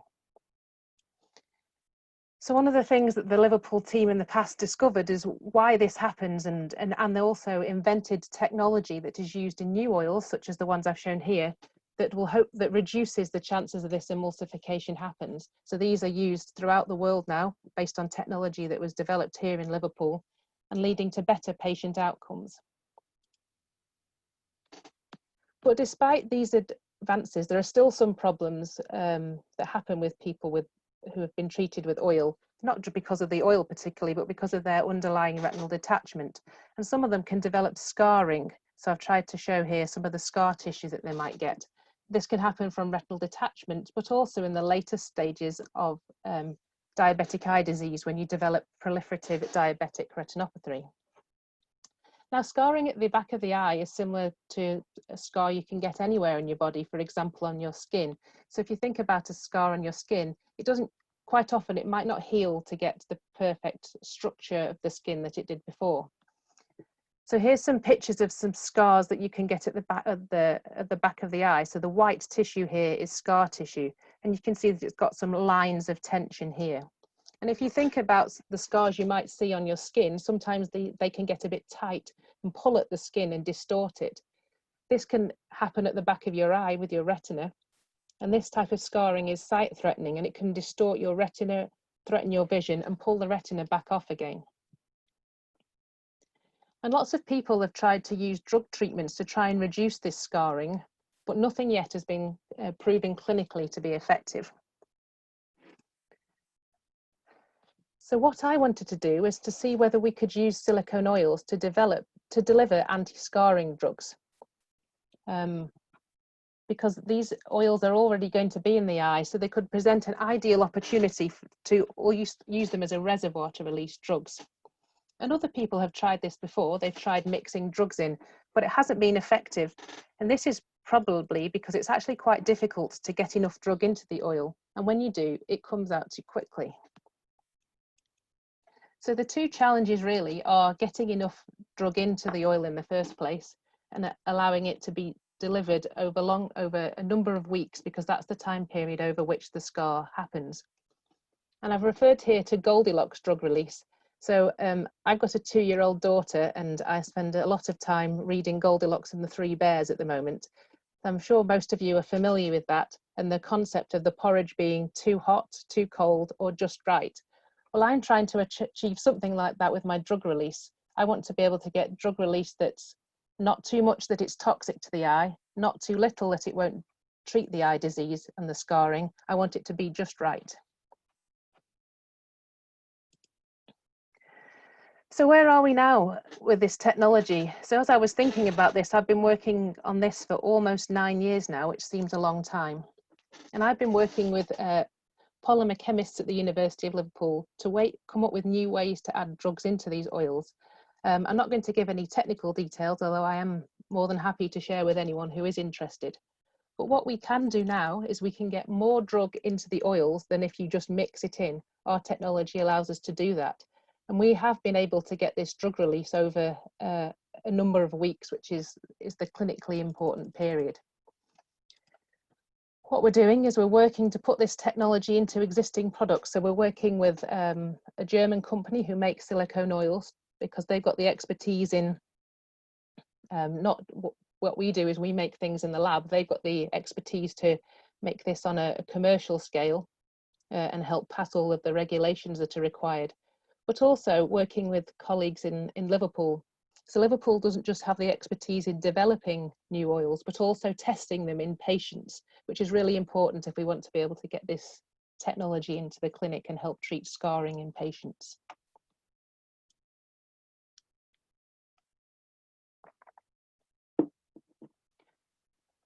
So one of the things that the Liverpool team in the past discovered is why this happens, and they also invented technology that is used in new oils, such as the ones I've shown here, that reduces the chances of this emulsification happens. So these are used throughout the world now, based on technology that was developed here in Liverpool, and leading to better patient outcomes. But despite these advances, there are still some problems that happen with people who have been treated with oil, not just because of the oil particularly, but because of their underlying retinal detachment. And some of them can develop scarring. So I've tried to show here some of the scar tissue that they might get. This can happen from retinal detachment, but also in the later stages of diabetic eye disease, when you develop proliferative diabetic retinopathy. Now, scarring at the back of the eye is similar to a scar you can get anywhere in your body, for example, on your skin. So if you think about a scar on your skin, it doesn't, quite often, it might not heal to get the perfect structure of the skin that it did before. So here's some pictures of some scars that you can get at the back of the eye. So the white tissue here is scar tissue, and you can see that it's got some lines of tension here. And if you think about the scars you might see on your skin, sometimes they can get a bit tight and pull at the skin and distort it. This can happen at the back of your eye with your retina. And this type of scarring is sight threatening, and it can distort your retina, threaten your vision, and pull the retina back off again. And lots of people have tried to use drug treatments to try and reduce this scarring, but nothing yet has been proven clinically to be effective. So what I wanted to do is to see whether we could use silicone oils to deliver anti-scarring drugs. Because these oils are already going to be in the eye, so they could present an ideal opportunity to use them as a reservoir to release drugs. And other people have tried this before. They've tried mixing drugs in, but it hasn't been effective. And this is probably because it's actually quite difficult to get enough drug into the oil. And when you do, it comes out too quickly. So the two challenges really are getting enough drug into the oil in the first place and allowing it to be delivered over a number of weeks, because that's the time period over which the scar happens. And I've referred here to Goldilocks drug release. So I've got a 2-year-old daughter, and I spend a lot of time reading Goldilocks and the Three Bears at the moment. I'm sure most of you are familiar with that, and the concept of the porridge being too hot, too cold, or just right. Well, I'm trying to achieve something like that with my drug release. I want to be able to get drug release that's not too much that it's toxic to the eye, not too little that it won't treat the eye disease and the scarring. I want it to be just right. So where are we now with this technology? So as I was thinking about this, I've been working on this for almost 9 years now, which seems a long time. And I've been working with polymer chemists at the University of Liverpool to come up with new ways to add drugs into these oils. I'm not going to give any technical details, although I am more than happy to share with anyone who is interested. But what we can do now is we can get more drug into the oils than if you just mix it in. Our technology allows us to do that. And we have been able to get this drug release over a number of weeks, which is the clinically important period. What we're doing is we're working to put this technology into existing products. So we're working with a German company who makes silicone oils, because they've got the expertise in not what we do is we make things in the lab. They've got the expertise to make this on a commercial scale and help pass all of the regulations that are required. But also working with colleagues in Liverpool. So Liverpool doesn't just have the expertise in developing new oils, but also testing them in patients, which is really important if we want to be able to get this technology into the clinic and help treat scarring in patients.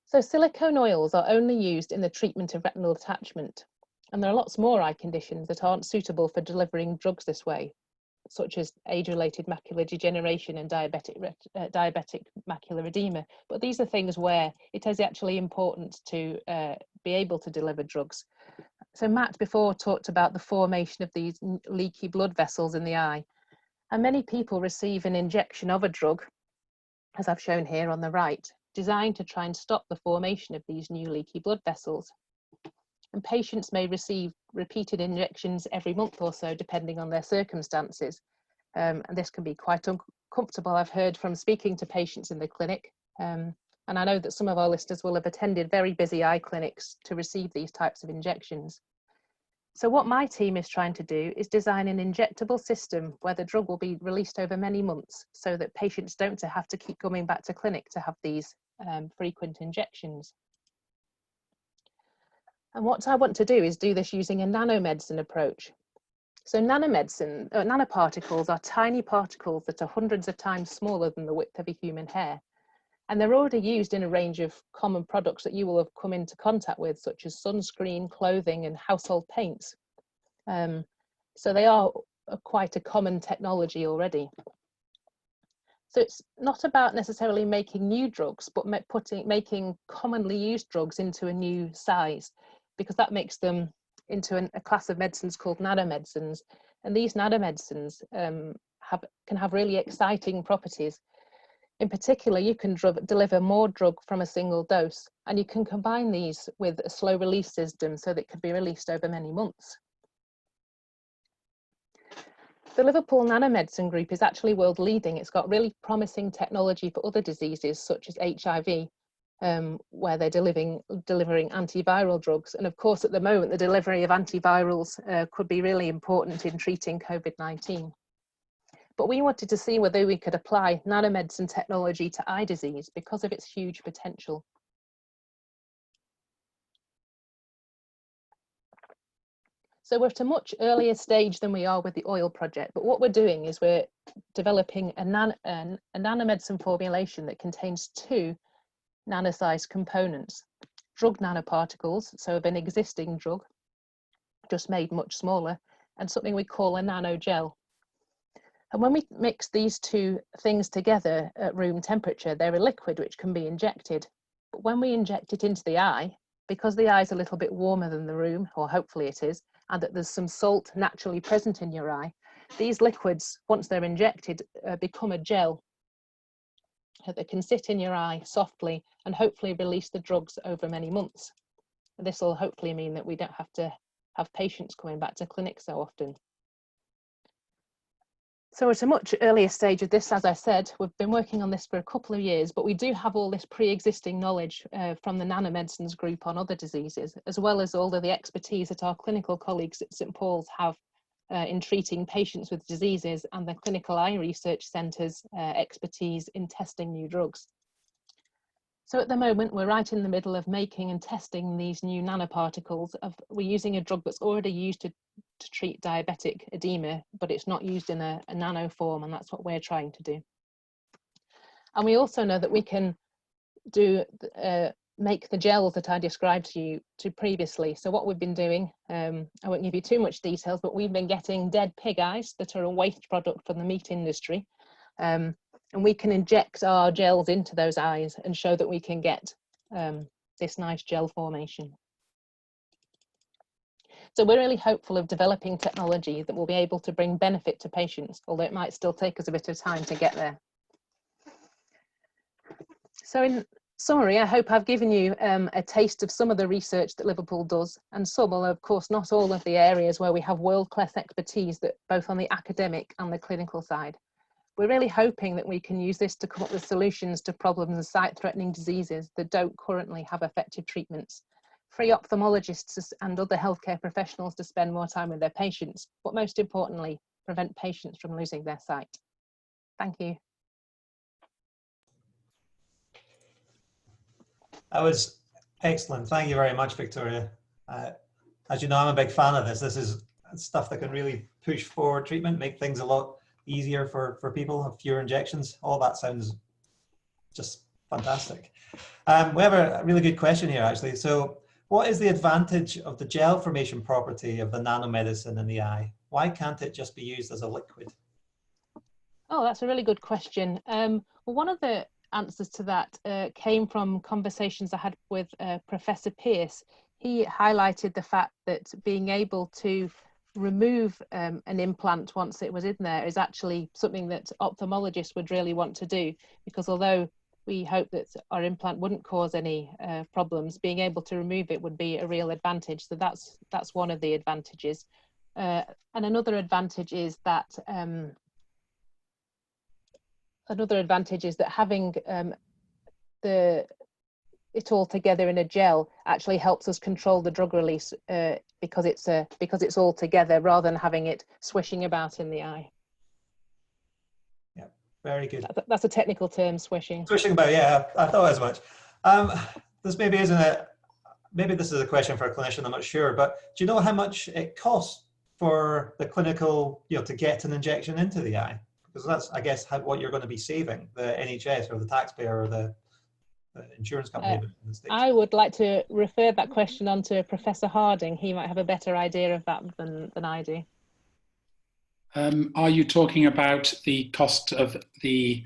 So silicone oils are only used in the treatment of retinal detachment. And there are lots more eye conditions that aren't suitable for delivering drugs this way, such as age-related macular degeneration and diabetic macular edema. But these are things where it is actually important to be able to deliver drugs. So Matt before talked about the formation of these leaky blood vessels in the eye. And many people receive an injection of a drug, as I've shown here on the right, designed to try and stop the formation of these new leaky blood vessels. And patients may receive repeated injections every month or so, depending on their circumstances. And this can be quite uncomfortable. I've heard from speaking to patients in the clinic, and I know that some of our listeners will have attended very busy eye clinics to receive these types of injections. So what my team is trying to do is design an injectable system where the drug will be released over many months so that patients don't have to keep coming back to clinic to have these frequent injections. And what I want to do is do this using a nanomedicine approach. So nanoparticles are tiny particles that are hundreds of times smaller than the width of a human hair. And they're already used in a range of common products that you will have come into contact with, such as sunscreen, clothing, and household paints. So they are quite a common technology already. So it's not about necessarily making new drugs, but making commonly used drugs into a new size, because that makes them into a class of medicines called nanomedicines. And these nanomedicines can have really exciting properties. In particular, you can deliver more drug from a single dose, and you can combine these with a slow release system so that it could be released over many months. The Liverpool Nanomedicine Group is actually world leading. It's got really promising technology for other diseases such as HIV, where they're delivering antiviral drugs. And of course, at the moment, the delivery of antivirals could be really important in treating COVID-19. But we wanted to see whether we could apply nanomedicine technology to eye disease because of its huge potential. So we're at a much earlier stage than we are with the oil project, but what we're doing is we're developing a nanomedicine formulation that contains two nano-sized components: drug nanoparticles, so of an existing drug, just made much smaller, and something we call a nanogel. And when we mix these two things together at room temperature, they're a liquid which can be injected. But when we inject it into the eye, because the eye is a little bit warmer than the room, or hopefully it is, and that there's some salt naturally present in your eye, these liquids, once they're injected, become a gel that can sit in your eye softly and hopefully release the drugs over many months. This will hopefully mean that we don't have to have patients coming back to clinic so often. So at a much earlier stage of this, as I said, we've been working on this for a couple of years, but we do have all this pre-existing knowledge from the nanomedicines group on other diseases, as well as all of the expertise that our clinical colleagues at St Paul's have in treating patients with diseases, and the Clinical Eye Research Centre's expertise in testing new drugs. So at the moment, we're right in the middle of making and testing these new nanoparticles. We're using a drug that's already used to treat diabetic edema, but it's not used in a nano form, and that's what we're trying to do. And we also know that we can make the gels that I described to you previously. So what we've been doing, I won't give you too much details, but we've been getting dead pig eyes that are a waste product from the meat industry. And we can inject our gels into those eyes and show that we can get this nice gel formation. So we're really hopeful of developing technology that will be able to bring benefit to patients, although it might still take us a bit of time to get there. So in summary, I hope I've given you a taste of some of the research that Liverpool does, and some, although of course not all of the areas where we have world-class expertise, that both on the academic and the clinical side. We're really hoping that we can use this to come up with solutions to problems of sight-threatening diseases that don't currently have effective treatments, free ophthalmologists and other healthcare professionals to spend more time with their patients, but most importantly, prevent patients from losing their sight. Thank you. That was excellent. Thank you very much, Victoria. As you know, I'm a big fan of this. This is stuff that can really push forward treatment, make things a lot easier for people, have fewer injections. All that sounds just fantastic. We have a really good question here, actually. So what is the advantage of the gel formation property of the nanomedicine in the eye? Why can't it just be used as a liquid? Oh, that's a really good question. Well, one of the answers to that came from conversations I had with Professor Pierce. He highlighted the fact that being able to remove an implant once it was in there is actually something that ophthalmologists would really want to do, because although we hope that our implant wouldn't cause any problems, being able to remove it would be a real advantage. So that's one of the advantages. And another advantage is that having it all together in a gel actually helps us control the drug release because it's all together rather than having it swishing about in the eye. Yeah, very good. That's a technical term, swishing. Swishing about, yeah, I thought as much. This maybe isn't a, maybe this is a question for a clinician, I'm not sure, but do you know how much it costs for the clinical, to get an injection into the eye? Because that's, I guess, what you're going to be saving, the NHS or the taxpayer or the insurance company in the States. I would like to refer that question on to Professor Harding. He might have a better idea of that than I do. Are you talking about the cost of the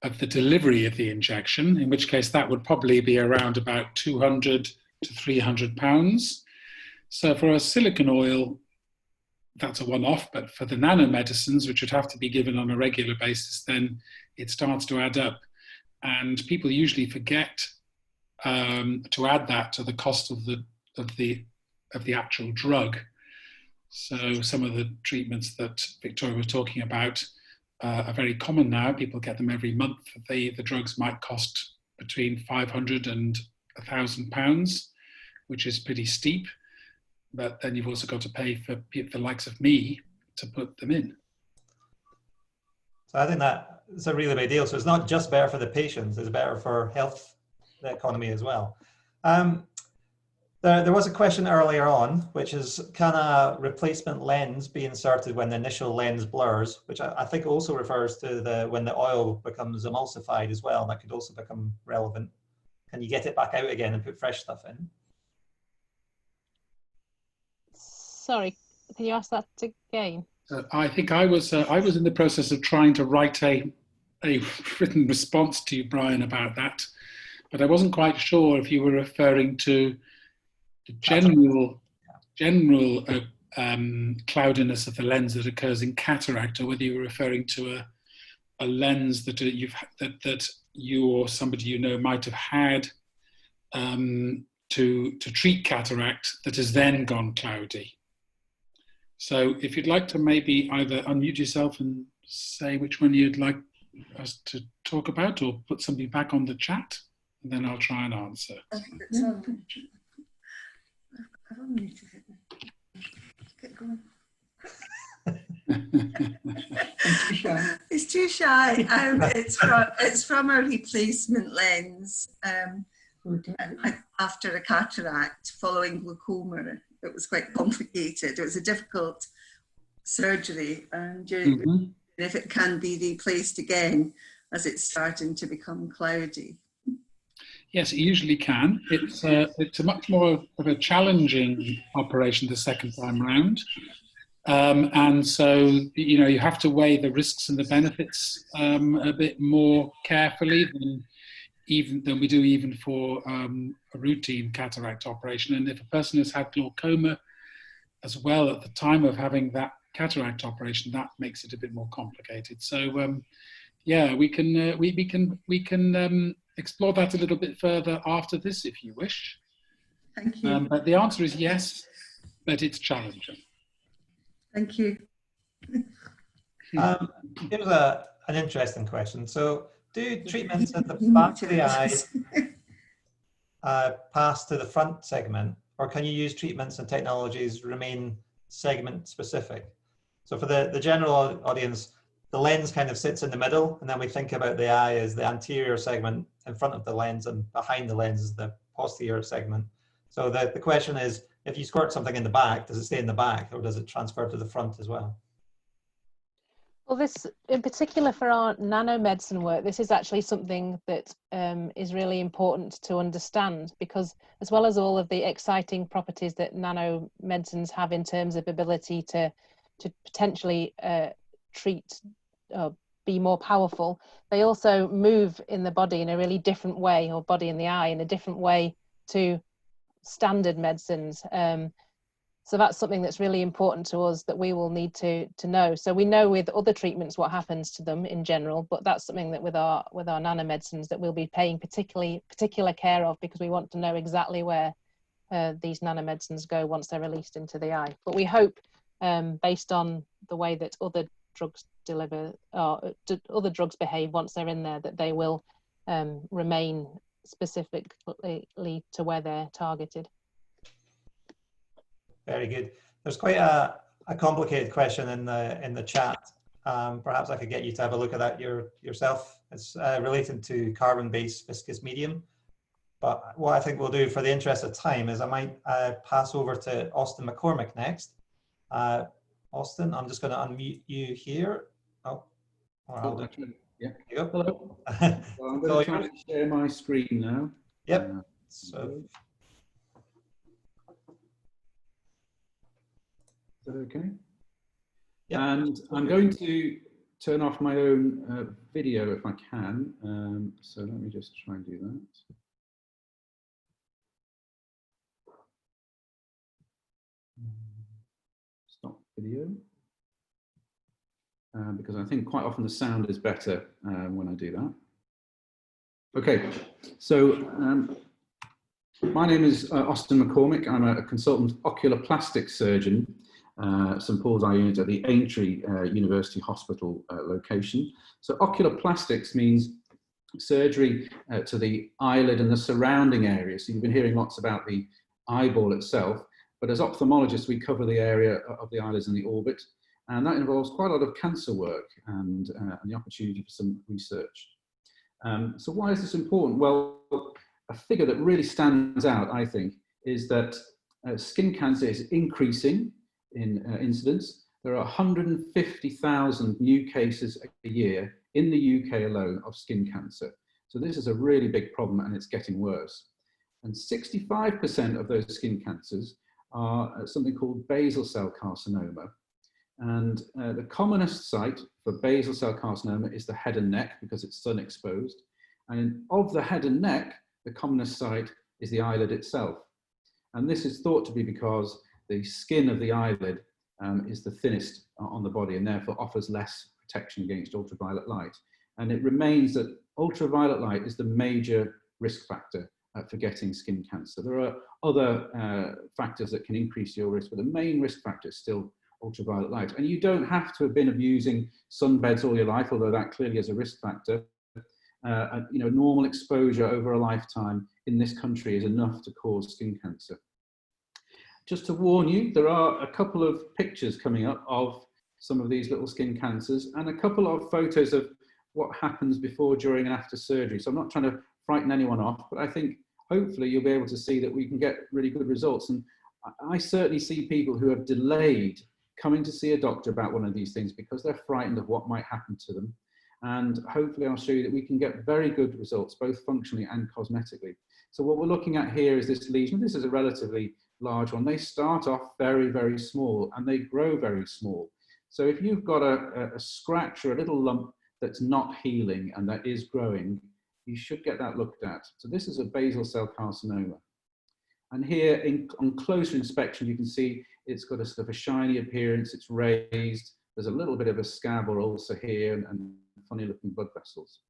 delivery of the injection? In which case, that would probably be around about £200 to £300. So for a silicone oil, that's a one-off. But for the nanomedicines, which would have to be given on a regular basis, then it starts to add up. And people usually forget to add that to the cost of the actual drug. So some of the treatments that Victoria was talking about are very common now. People get them every month. The drugs might cost between £500 and £1,000, which is pretty steep. But then you've also got to pay for the likes of me to put them in. So I think that it's a really big deal. So it's not just better for the patients, it's better for health, the economy as well. There was a question earlier on, which is, can a replacement lens be inserted when the initial lens blurs, which I think also refers to when the oil becomes emulsified as well. That could also become relevant. Can you get it back out again and put fresh stuff in? Sorry, can you ask that again? I think I was in the process of trying to write a written response to you, Brian, about that, but I wasn't quite sure if you were referring to the general cloudiness of the lens that occurs in cataract, or whether you were referring to a lens that you or somebody you know might have had to treat cataract that has then gone cloudy. So if you'd like to maybe either unmute yourself and say which one you'd like us to talk about, or put something back on the chat, and then I'll try and answer. I've unmuted it. Get going. It's too shy. It's from a replacement lens after a cataract following glaucoma. It was quite complicated. It was a difficult surgery, and if it can be replaced again as it's starting to become cloudy. Yes, it usually can. It's a much more of a challenging operation the second time round. And so, you have to weigh the risks and the benefits a bit more carefully than we do even for a routine cataract operation. And if a person has had glaucoma as well at the time of having that cataract operation, that makes it a bit more complicated. So yeah, we can explore that a little bit further after this if you wish. Thank you. But the answer is yes, but it's challenging. Thank you. It was an interesting question. So, do treatments at the back of the eye pass to the front segment, or can you use treatments and technologies remain segment specific? So for the general audience, the lens kind of sits in the middle, and then we think about the eye as the anterior segment in front of the lens, and behind the lens is the posterior segment. So the question is, if you squirt something in the back, does it stay in the back, or does it transfer to the front as well? Well, this, in particular for our nanomedicine work, this is actually something that is really important to understand, because as well as all of the exciting properties that nanomedicines have in terms of ability to potentially treat or be more powerful, they also move in the body in a really different way, or body in the eye in a different way to standard medicines. So that's something that's really important to us that we will need to know. So we know with other treatments what happens to them in general, but that's something that with our nanomedicines that we'll be paying particular care of, because we want to know exactly where these nanomedicines go once they're released into the eye. But we hope, based on the way that other drugs deliver, or other drugs behave once they're in there, that they will remain specifically to where they're targeted. Very good. There's quite a complicated question in the chat. Perhaps I could get you to have a look at that yourself. It's related to carbon-based viscous medium. But what I think we'll do for the interest of time is I might pass over to Austin McCormick next. Austin, I'm just going to unmute you here. Oh, yeah. There you go. Hello. Well, I'm going to try to share my screen now. Yep. So. Is that okay? Yep. And I'm going to turn off my own video if I can. So let me just try and do that. Stop video. Because I think quite often the sound is better when I do that. Okay, so my name is Austin McCormick. I'm a consultant oculoplastic surgeon, St Paul's Eye Unit at the Aintree University Hospital location. So oculoplastics means surgery to the eyelid and the surrounding area. So you've been hearing lots about the eyeball itself, but as ophthalmologists, we cover the area of the eyelids and the orbit, and that involves quite a lot of cancer work and the opportunity for some research. So why is this important? Well, a figure that really stands out, I think, is that skin cancer is increasing in incidence. There are 150,000 new cases a year in the UK alone of skin cancer. So this is a really big problem, and it's getting worse. And 65% of those skin cancers are something called basal cell carcinoma. And the commonest site for basal cell carcinoma is the head and neck, because it's sun exposed. And of the head and neck, the commonest site is the eyelid itself. And this is thought to be because the skin of the eyelid is the thinnest on the body and therefore offers less protection against ultraviolet light. And it remains that ultraviolet light is the major risk factor for getting skin cancer. There are other factors that can increase your risk, but the main risk factor is still ultraviolet light. And you don't have to have been abusing sunbeds all your life, although that clearly is a risk factor. You know, normal exposure over a lifetime in this country is enough to cause skin cancer. Just to warn you, there are a couple of pictures coming up of some of these little skin cancers and a couple of photos of what happens before, during and after surgery. So I'm not trying to frighten anyone off, but I think hopefully you'll be able to see that we can get really good results. And I certainly see people who have delayed coming to see a doctor about one of these things because they're frightened of what might happen to them. And hopefully I'll show you that we can get very good results, both functionally and cosmetically. So what we're looking at here is this lesion. This is a relatively large one. They start off very, very small and they grow very small. So if you've got a scratch or a little lump that's not healing and that is growing, you should get that looked at. So this is a basal cell carcinoma. And here on closer inspection, you can see it's got a sort of a shiny appearance, it's raised, there's a little bit of a scab or ulcer here and funny looking blood vessels.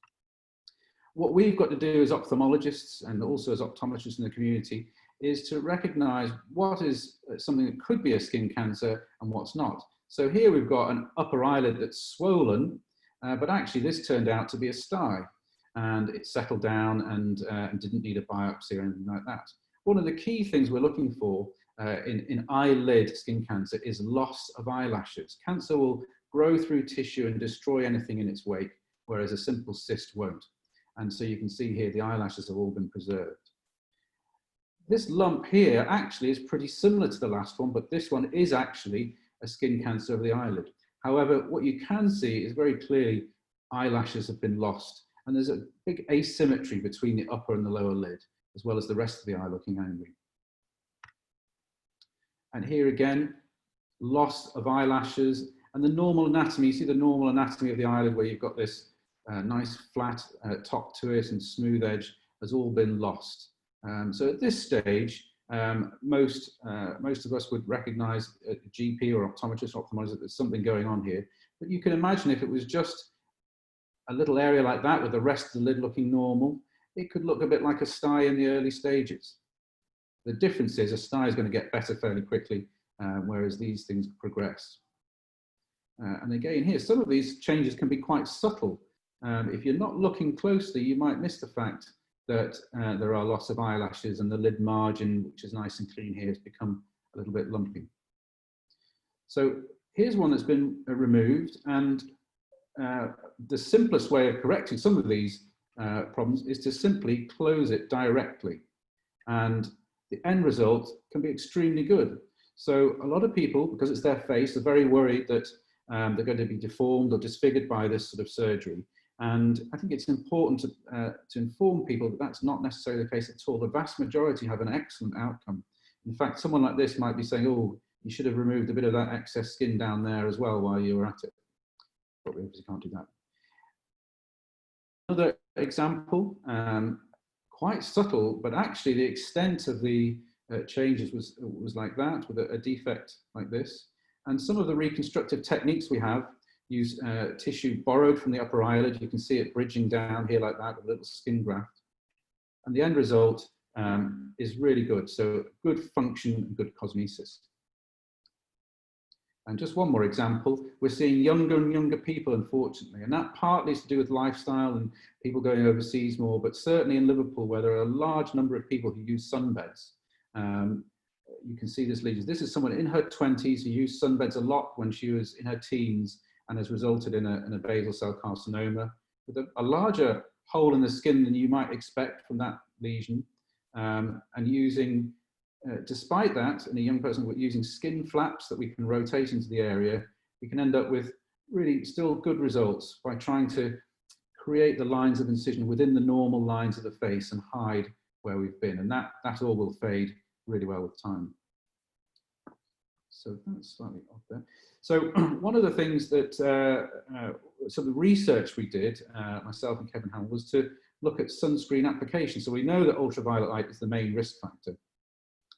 What we've got to do as ophthalmologists and also as optometrists in the community is to recognize what is something that could be a skin cancer and what's not. So here we've got an upper eyelid that's swollen, but actually this turned out to be a sty and it settled down and didn't need a biopsy or anything like that. One of the key things we're looking for in eyelid skin cancer is loss of eyelashes. Cancer will grow through tissue and destroy anything in its wake, whereas a simple cyst won't. And so you can see here the eyelashes have all been preserved. This lump here actually is pretty similar to the last one, but this one is actually a skin cancer of the eyelid. However, what you can see is very clearly eyelashes have been lost, and there's a big asymmetry between the upper and the lower lid, as well as the rest of the eye looking angry. And here again, loss of eyelashes and the normal anatomy. You see the normal anatomy of the eyelid where you've got this nice flat top to it and smooth edge has all been lost. So at this stage, most of us would recognize a GP or optometrist or ophthalmologist that there's something going on here. But you can imagine if it was just a little area like that with the rest of the lid looking normal, it could look a bit like a stye in the early stages. The difference is a stye is going to get better fairly quickly, whereas these things progress. And again here, some of these changes can be quite subtle. If you're not looking closely, you might miss the fact that there are lots of eyelashes and the lid margin, which is nice and clean here, has become a little bit lumpy. So here's one that's been removed, and the simplest way of correcting some of these problems is to simply close it directly. And the end result can be extremely good. So a lot of people, because it's their face, are very worried that they're going to be deformed or disfigured by this sort of surgery. And I think it's important to inform people that that's not necessarily the case at all. The vast majority have an excellent outcome. In fact, someone like this might be saying, oh, you should have removed a bit of that excess skin down there as well while you were at it. But we obviously can't do that. Another example, quite subtle, but actually the extent of the changes was like that, with a defect like this. And some of the reconstructive techniques we have use tissue borrowed from the upper eyelid. You can see it bridging down here like that with a little skin graft. And the end result is really good. So good function and good cosmesis. And just one more example, we're seeing younger and younger people, unfortunately, and that partly is to do with lifestyle and people going overseas more, but certainly in Liverpool, where there are a large number of people who use sunbeds. You can see this lesion. This is someone in her 20s who used sunbeds a lot when she was in her teens and has resulted in a basal cell carcinoma with a larger hole in the skin than you might expect from that lesion, and using despite that, in a young person, using skin flaps that we can rotate into the area, we can end up with really still good results by trying to create the lines of incision within the normal lines of the face and hide where we've been. And that all will fade really well with time. So that's slightly off there. So one of the things that, some of the research we did, myself and Kevin Hamill, was to look at sunscreen application. So we know that ultraviolet light is the main risk factor.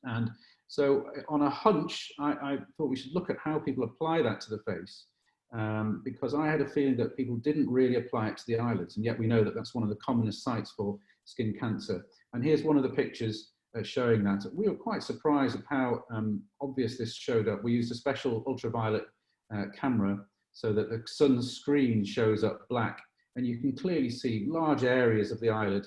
And so on a hunch, I thought we should look at how people apply that to the face, because I had a feeling that people didn't really apply it to the eyelids, and yet we know that that's one of the commonest sites for skin cancer. And here's one of the pictures showing that. We were quite surprised at how obvious this showed up. We used a special ultraviolet camera so that the sunscreen shows up black, and you can clearly see large areas of the eyelid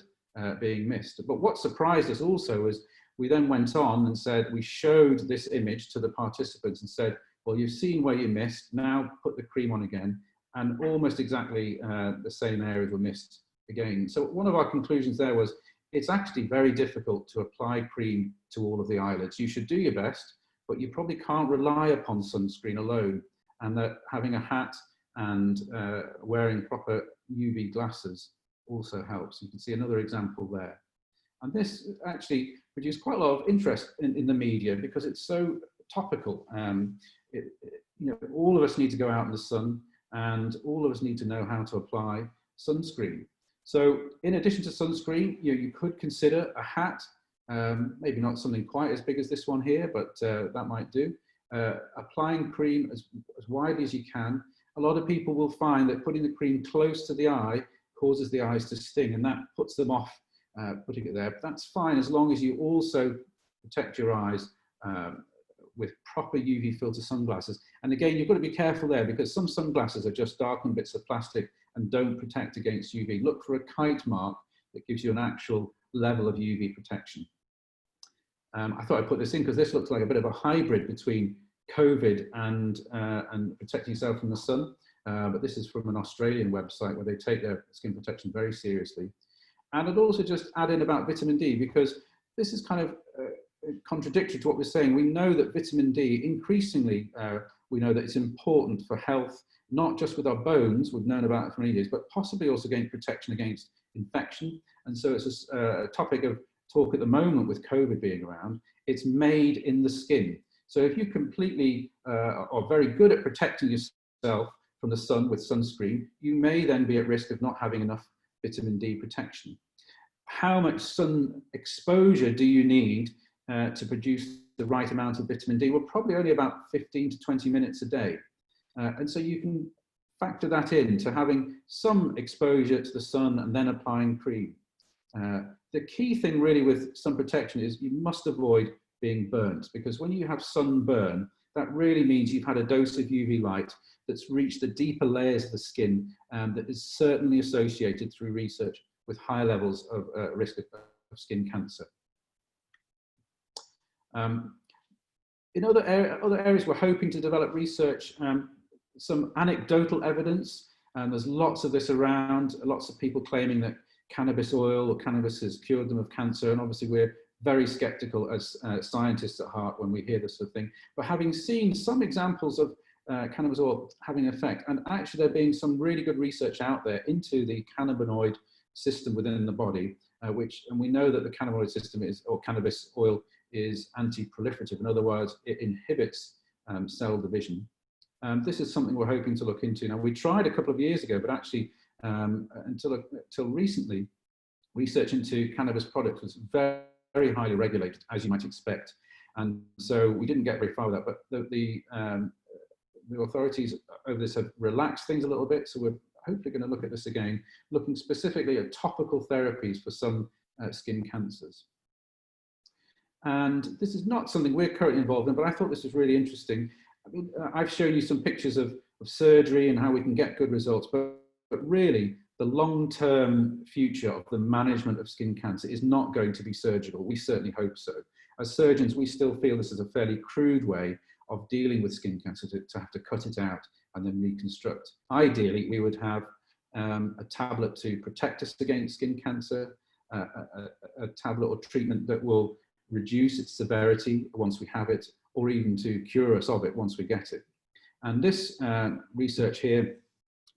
being missed. But what surprised us also was we then went on and said, we showed this image to the participants and said, well, you've seen where you missed, now put the cream on again. And almost exactly the same areas were missed again. So one of our conclusions there was, it's actually very difficult to apply cream to all of the eyelids. You should do your best, but you probably can't rely upon sunscreen alone, and that having a hat and wearing proper UV glasses also helps. You can see another example there. And this actually produced quite a lot of interest in the media because it's so topical. You know, all of us need to go out in the sun, and all of us need to know how to apply sunscreen. So in addition to sunscreen, you could consider a hat, maybe not something quite as big as this one here, but that might do. Applying cream as widely as you can. A lot of people will find that putting the cream close to the eye causes the eyes to sting, and that puts them off putting it there. But that's fine as long as you also protect your eyes with proper UV filter sunglasses. And again, you've got to be careful there because some sunglasses are just darkened bits of plastic and don't protect against UV. Look for a kite mark that gives you an actual level of UV protection. I thought I'd put this in because this looks like a bit of a hybrid between COVID and protecting yourself from the sun. But this is from an Australian website where they take their skin protection very seriously. And I'd also just add in about vitamin D, because this is kind of contradictory to what we're saying. We know that vitamin D, increasingly, we know that it's important for health, not just with our bones, we've known about it for many years, but possibly also getting protection against infection. And so it's a topic of talk at the moment with COVID being around. It's made in the skin. So if you completely are very good at protecting yourself from the sun with sunscreen, you may then be at risk of not having enough vitamin D protection. How much sun exposure do you need to produce the right amount of vitamin D, well, probably only about 15 to 20 minutes a day. And so you can factor that in to having some exposure to the sun and then applying cream. The key thing really with sun protection is you must avoid being burnt, because when you have sunburn, that really means you've had a dose of UV light that's reached the deeper layers of the skin, that is certainly associated through research with higher levels of risk of skin cancer. In other areas, we're hoping to develop research, some anecdotal evidence, and there's lots of this around, lots of people claiming that cannabis oil or cannabis has cured them of cancer, and obviously we're very skeptical as scientists at heart when we hear this sort of thing. But having seen some examples of cannabis oil having an effect, and actually there being some really good research out there into the cannabinoid system within the body, and we know that the cannabinoid system or cannabis oil is anti-proliferative. In other words, it inhibits cell division. This is something we're hoping to look into. Now, we tried a couple of years ago, but actually until recently, research into cannabis products was very, very highly regulated, as you might expect. And so we didn't get very far with that, but the authorities over this have relaxed things a little bit. So we're hopefully going to look at this again, looking specifically at topical therapies for some skin cancers. And this is not something we're currently involved in, but I thought this was really interesting. I mean, I've shown you some pictures of surgery and how we can get good results, but really the long-term future of the management of skin cancer is not going to be surgical. We certainly hope so. As surgeons, we still feel this is a fairly crude way of dealing with skin cancer, to have to cut it out and then reconstruct. Ideally, we would have a tablet to protect us against skin cancer, a tablet or treatment that will reduce its severity once we have it, or even to cure us of it once we get it. And this research here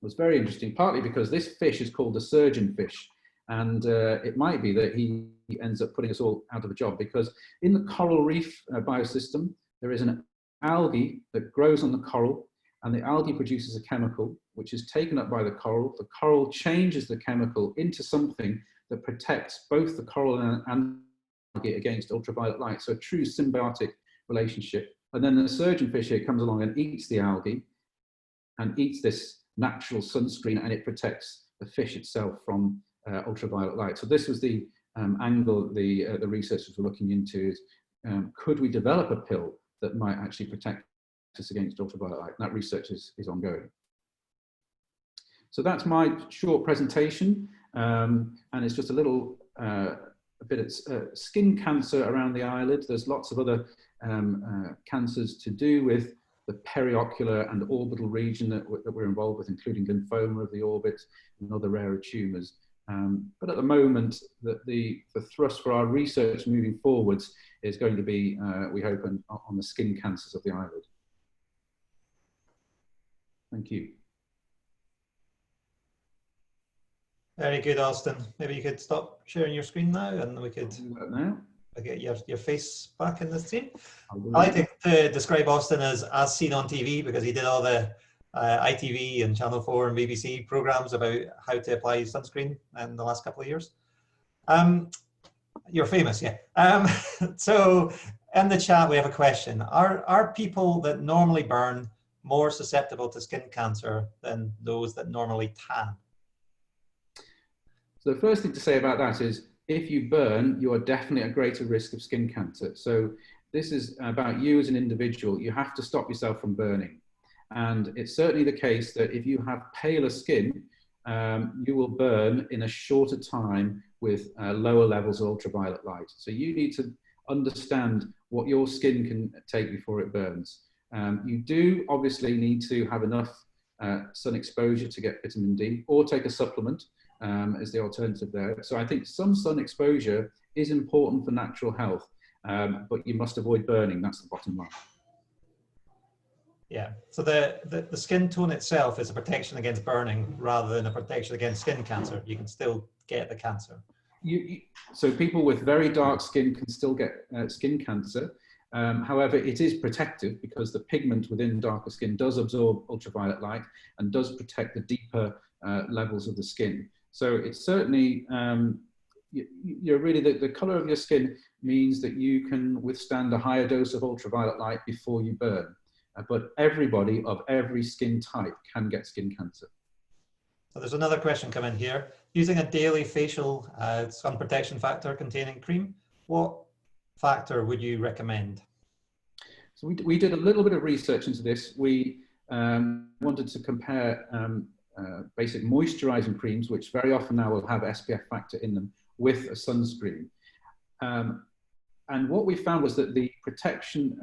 was very interesting, partly because this fish is called the surgeon fish. And it might be that he ends up putting us all out of a job, because in the coral reef biosystem, there is an algae that grows on the coral, and the algae produces a chemical which is taken up by the coral. The coral changes the chemical into something that protects both the coral and algae against ultraviolet light. So a true symbiotic relationship. And then the surgeon fish here comes along and eats the algae and eats this natural sunscreen, and it protects the fish itself from ultraviolet light. So this was the angle the researchers were looking into, is could we develop a pill that might actually protect us against ultraviolet light? And that research is ongoing. So that's my short presentation, and it's just a little a bit of skin cancer around the eyelid. There's lots of other cancers to do with the periocular and orbital region that we're involved with, including lymphoma of the orbit and other rarer tumours. But at the moment, the thrust for our research moving forwards is going to be, we hope, on the skin cancers of the eyelid. Thank you. Very good, Austin. Maybe you could stop sharing your screen now, and we could get your face back in the scene. I like to describe Austin as seen on TV, because he did all the ITV and Channel 4 and BBC programs about how to apply sunscreen in the last couple of years. You're famous, yeah. So in the chat, we have a question. Are people that normally burn more susceptible to skin cancer than those that normally tan? So the first thing to say about that is, if you burn, you are definitely at greater risk of skin cancer. So this is about you as an individual. You have to stop yourself from burning. And it's certainly the case that if you have paler skin, you will burn in a shorter time with lower levels of ultraviolet light. So you need to understand what your skin can take before it burns. You do obviously need to have enough sun exposure to get vitamin D, or take a supplement as the alternative there. So I think some sun exposure is important for natural health, but you must avoid burning. That's the bottom line. Yeah, so the skin tone itself is a protection against burning rather than a protection against skin cancer. You can still get the cancer. So people with very dark skin can still get skin cancer. However, it is protective, because the pigment within darker skin does absorb ultraviolet light and does protect the deeper levels of the skin. So it's certainly, you're really, the color of your skin means that you can withstand a higher dose of ultraviolet light before you burn. But everybody of every skin type can get skin cancer. So there's another question coming here. Using a daily facial sun protection factor containing cream, what factor would you recommend? So we did a little bit of research into this. We wanted to compare basic moisturizing creams, which very often now will have SPF factor in them, with a sunscreen. And what we found was that the protection,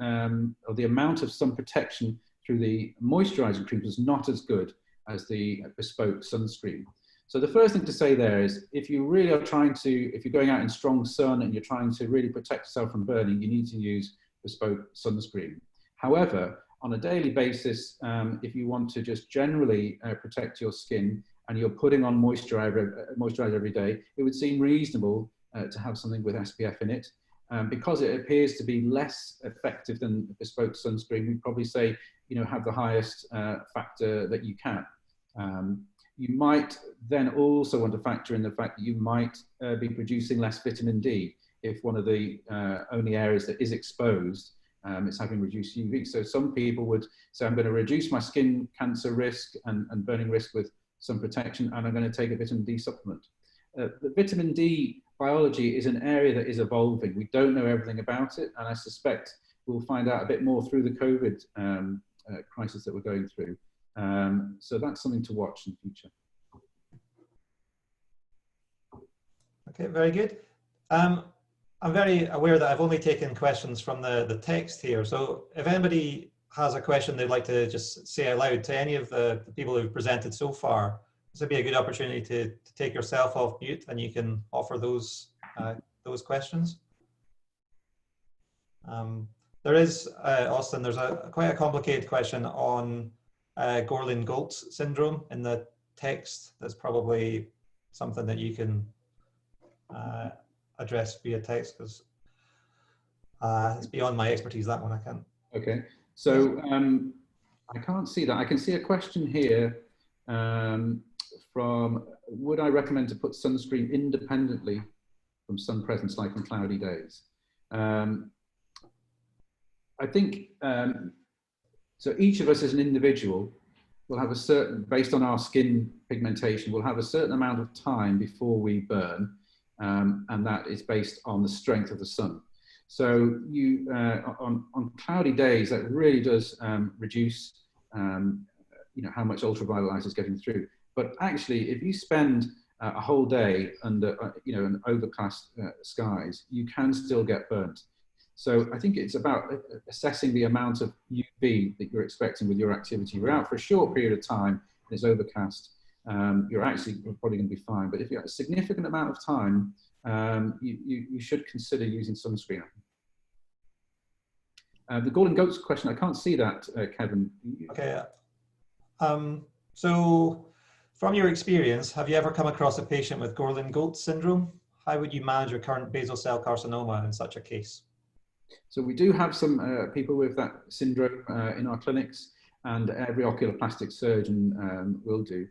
or the amount of sun protection through the moisturizing creams was not as good as the bespoke sunscreen. So the first thing to say there is, if you really are trying to, if you're going out in strong sun and you're trying to really protect yourself from burning, you need to use bespoke sunscreen. However, on a daily basis, if you want to just generally protect your skin and you're putting on moisturizer every day, it would seem reasonable to have something with SPF in it. Because it appears to be less effective than bespoke sunscreen, we'd probably say, you know, have the highest factor that you can. You might then also want to factor in the fact that you might be producing less vitamin D if one of the only areas that is exposed is having reduced UV. So some people would say, I'm going to reduce my skin cancer risk and burning risk with sun protection, and I'm going to take a vitamin D supplement. The vitamin D biology is an area that is evolving. We don't know everything about it, and I suspect we'll find out a bit more through the COVID crisis that we're going through. So that's something to watch in the future. Okay, very good. I'm very aware that I've only taken questions from the text here. So if anybody has a question they'd like to just say aloud to any of the people who've presented so far, this would be a good opportunity to take yourself off mute and you can offer those questions. There is, Austin, there's quite a complicated question on Gorlin-Goltz syndrome in the text. That's probably something that you can address via text, because it's beyond my expertise, that one I can't. Okay, so I can't see that. I can see a question here from, would I recommend to put sunscreen independently from sun presence, like on cloudy days? I think, so each of us as an individual will have a certain, based on our skin pigmentation, will have a certain amount of time before we burn, and that is based on the strength of the sun. So you, on cloudy days, that really does reduce you know, how much ultraviolet light is getting through. But actually, if you spend a whole day under you know, an overcast skies, you can still get burnt. So I think it's about assessing the amount of UV that you're expecting with your activity. You're out for a short period of time, and it's overcast, you're probably going to be fine. But if you have a significant amount of time, you should consider using sunscreen. The Gorlin-Goltz question, I can't see that, Kevin. Okay. So from your experience, have you ever come across a patient with Gorlin-Goltz syndrome? How would you manage recurrent basal cell carcinoma in such a case? So we do have some people with that syndrome in our clinics, and every oculoplastic surgeon will do.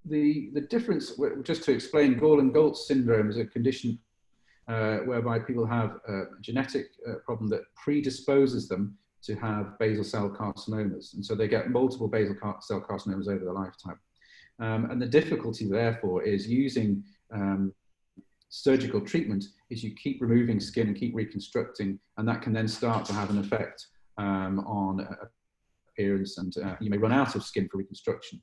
The difference, just to explain, Gorlin-Goltz syndrome is a condition whereby people have a genetic problem that predisposes them to have basal cell carcinomas. And so they get multiple basal cell carcinomas over their lifetime. And the difficulty, therefore, is using surgical treatment is you keep removing skin and keep reconstructing, and that can then start to have an effect on appearance, and you may run out of skin for reconstruction.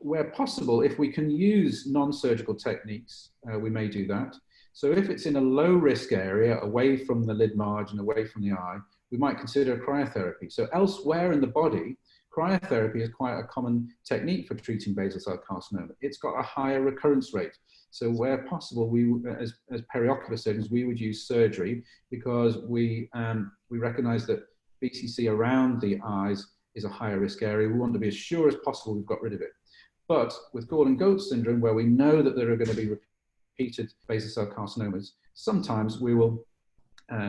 Where possible, if we can use non-surgical techniques, we may do that. So if it's in a low-risk area, away from the lid margin, away from the eye, we might consider cryotherapy. So elsewhere in the body, cryotherapy is quite a common technique for treating basal cell carcinoma. It's got a higher recurrence rate. So where possible, we, as periocular surgeons, we would use surgery, because we recognize that BCC around the eyes is a higher risk area. We want to be as sure as possible we've got rid of it. But with Gorlin-Goltz syndrome, where we know that there are going to be repeated basal cell carcinomas, sometimes we will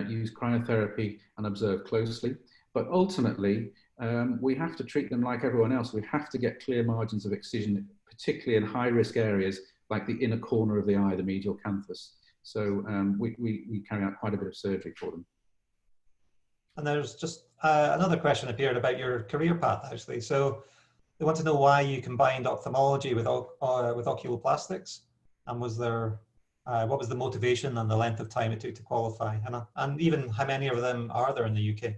use cryotherapy and observe closely. But ultimately, we have to treat them like everyone else. We have to get clear margins of excision, particularly in high-risk areas like the inner corner of the eye, the medial canthus. So we carry out quite a bit of surgery for them. And there's just another question appeared about your career path, actually. So they want to know why you combined ophthalmology with oculoplastics, and was there, what was the motivation and the length of time it took to qualify? And even how many of them are there in the UK?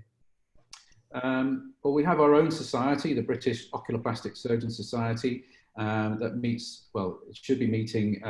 Well, we have our own society, the British Oculoplastic Surgeon Society, that meets, well, it should be meeting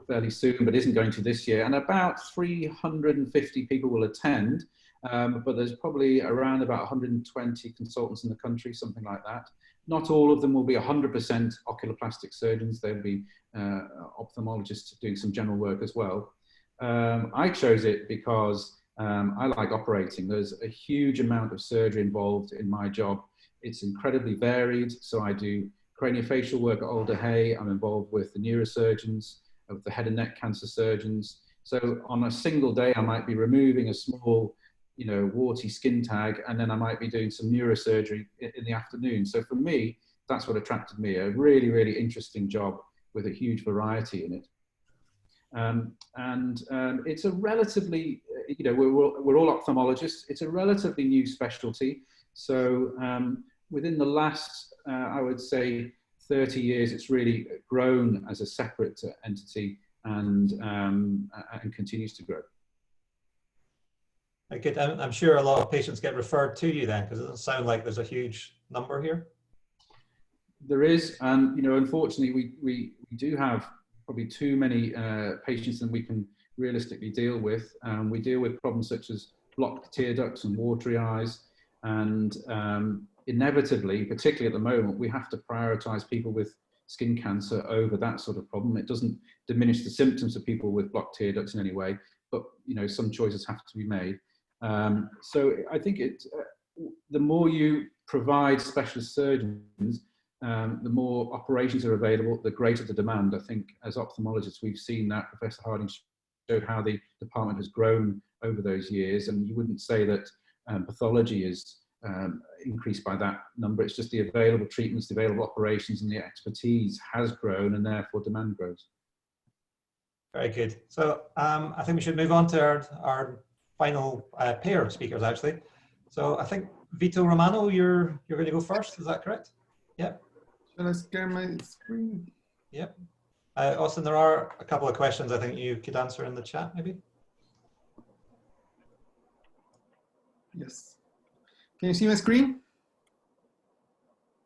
fairly soon, but isn't going to this year. And about 350 people will attend, but there's probably around about 120 consultants in the country, something like that. Not all of them will be 100% oculoplastic surgeons. There'll be ophthalmologists doing some general work as well. I chose it because I like operating. There's a huge amount of surgery involved in my job. It's incredibly varied. So I do craniofacial work at Alder Hey. I'm involved with the neurosurgeons, with the head and neck cancer surgeons. So on a single day, I might be removing a small, warty skin tag, and then I might be doing some neurosurgery in the afternoon. So for me, that's what attracted me, a really, really interesting job with a huge variety in it. It's a relatively, we're all ophthalmologists. It's a relatively new specialty. So within the last, I would say, 30 years, it's really grown as a separate entity and continues to grow. Good. I'm sure a lot of patients get referred to you then, because it doesn't sound like there's a huge number here. There is, and unfortunately, we do have probably too many patients than we can realistically deal with. We deal with problems such as blocked tear ducts and watery eyes, and inevitably, particularly at the moment, we have to prioritize people with skin cancer over that sort of problem. It doesn't diminish the symptoms of people with blocked tear ducts in any way, but some choices have to be made. So I think the more you provide specialist surgeons, the more operations are available, the greater the demand. I think as ophthalmologists, we've seen that. Professor Harding showed how the department has grown over those years, and you wouldn't say that pathology is increased by that number. It's just the available treatments, the available operations, and the expertise has grown, and therefore demand grows. Very good. So I think we should move on to our final pair of speakers, actually. So I think Vito Romano, you're going to go first. Is that correct? Yep. Shall I share my screen? Yep. Austin, there are a couple of questions I think you could answer in the chat, maybe. Yes. Can you see my screen?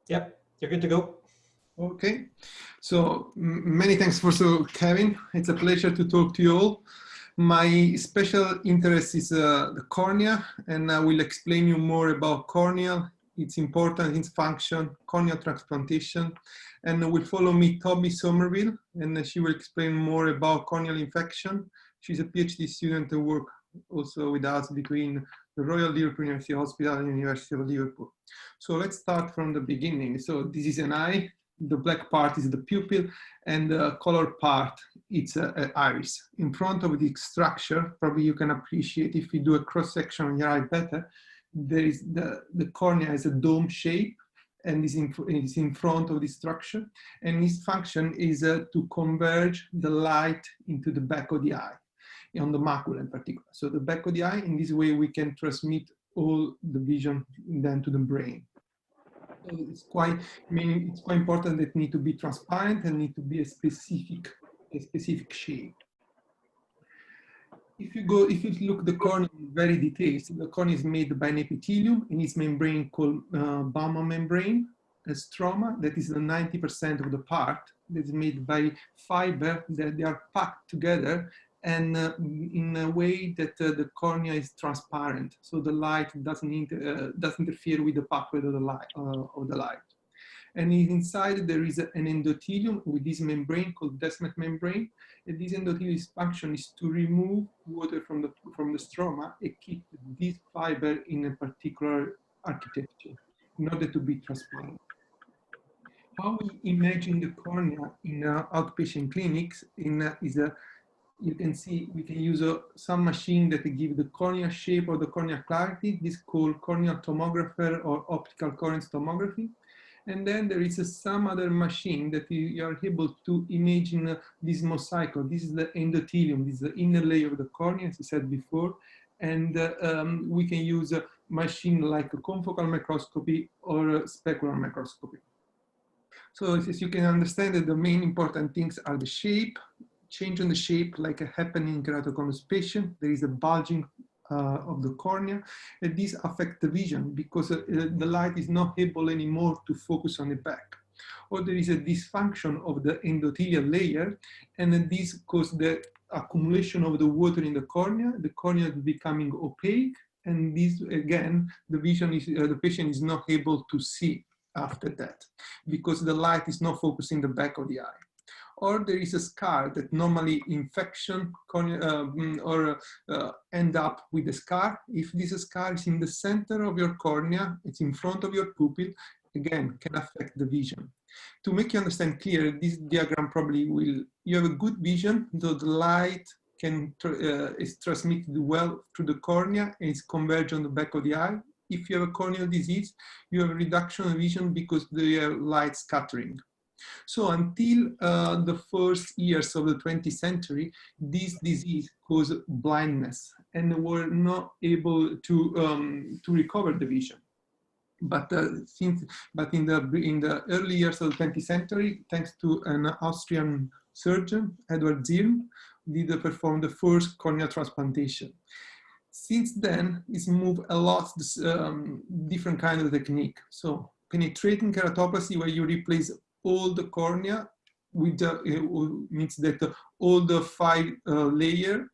Yep, you're good to go. Okay. So many thanks for Kevin. It's a pleasure to talk to you all. My special interest is the cornea, and I will explain you more about cornea, its importance, its function, corneal transplantation. And will follow me Toby Somerville, and she will explain more about corneal infection. She's a PhD student who works also with us between the Royal Liverpool University Hospital and University of Liverpool. So let's start from the beginning. So this is an eye. The black part is the pupil, and the color part, it's an iris. In front of the structure, probably you can appreciate if you do a cross-section on your eye better, there is the cornea has a dome shape, and is in front of the structure, and its function is to converge the light into the back of the eye, on the macula in particular. So the back of the eye, in this way we can transmit all the vision then to the brain. So it's quite important that it need to be transparent and need to be a specific shape. If you look the cornea very detailed, the cornea is made by an epithelium in its membrane called Bowman membrane, a stroma that is the 90% of the part that is made by fiber that they are packed together, and in a way that the cornea is transparent, so the light doesn't interfere with the pathway of the light. And inside there is an endothelium with this membrane called Descemet membrane. And this endothelium's function is to remove water from the stroma and keep this fiber in a particular architecture in order to be transparent. How we imagine the cornea in outpatient clinics you can see we can use some machine that give the cornea shape or the cornea clarity. This is called corneal tomographer or optical coherence tomography. And then there is some other machine that you are able to imagine this mosaic. This is the endothelium, this is the inner layer of the cornea, as I said before. And we can use a machine like a confocal microscopy or a specular microscopy. So as you can understand that the main important things are the shape, change in the shape like a happening in keratoconus patient. There is a bulging of the cornea, and these affect the vision because the light is not able anymore to focus on the back. Or there is a dysfunction of the endothelial layer, and then this causes the accumulation of the water in the cornea is becoming opaque, and this again, the vision is, the patient is not able to see after that because the light is not focusing the back of the eye. Or there is a scar that normally infection end up with a scar. If this scar is in the center of your cornea, it's in front of your pupil, again, can affect the vision. To make you understand clear, this diagram probably will, you have a good vision, though the light is transmitted well through the cornea and is converged on the back of the eye. If you have a corneal disease, you have a reduction of vision because they have light scattering. So until the first years of the 20th century, this disease caused blindness and were not able to recover the vision. But in the early years of the 20th century, thanks to an Austrian surgeon, Edward Zilm, did perform the first corneal transplantation. Since then, it's moved a lot different kind of technique. So penetrating keratoplasty, where you replace all the cornea with means that all the 5 layer,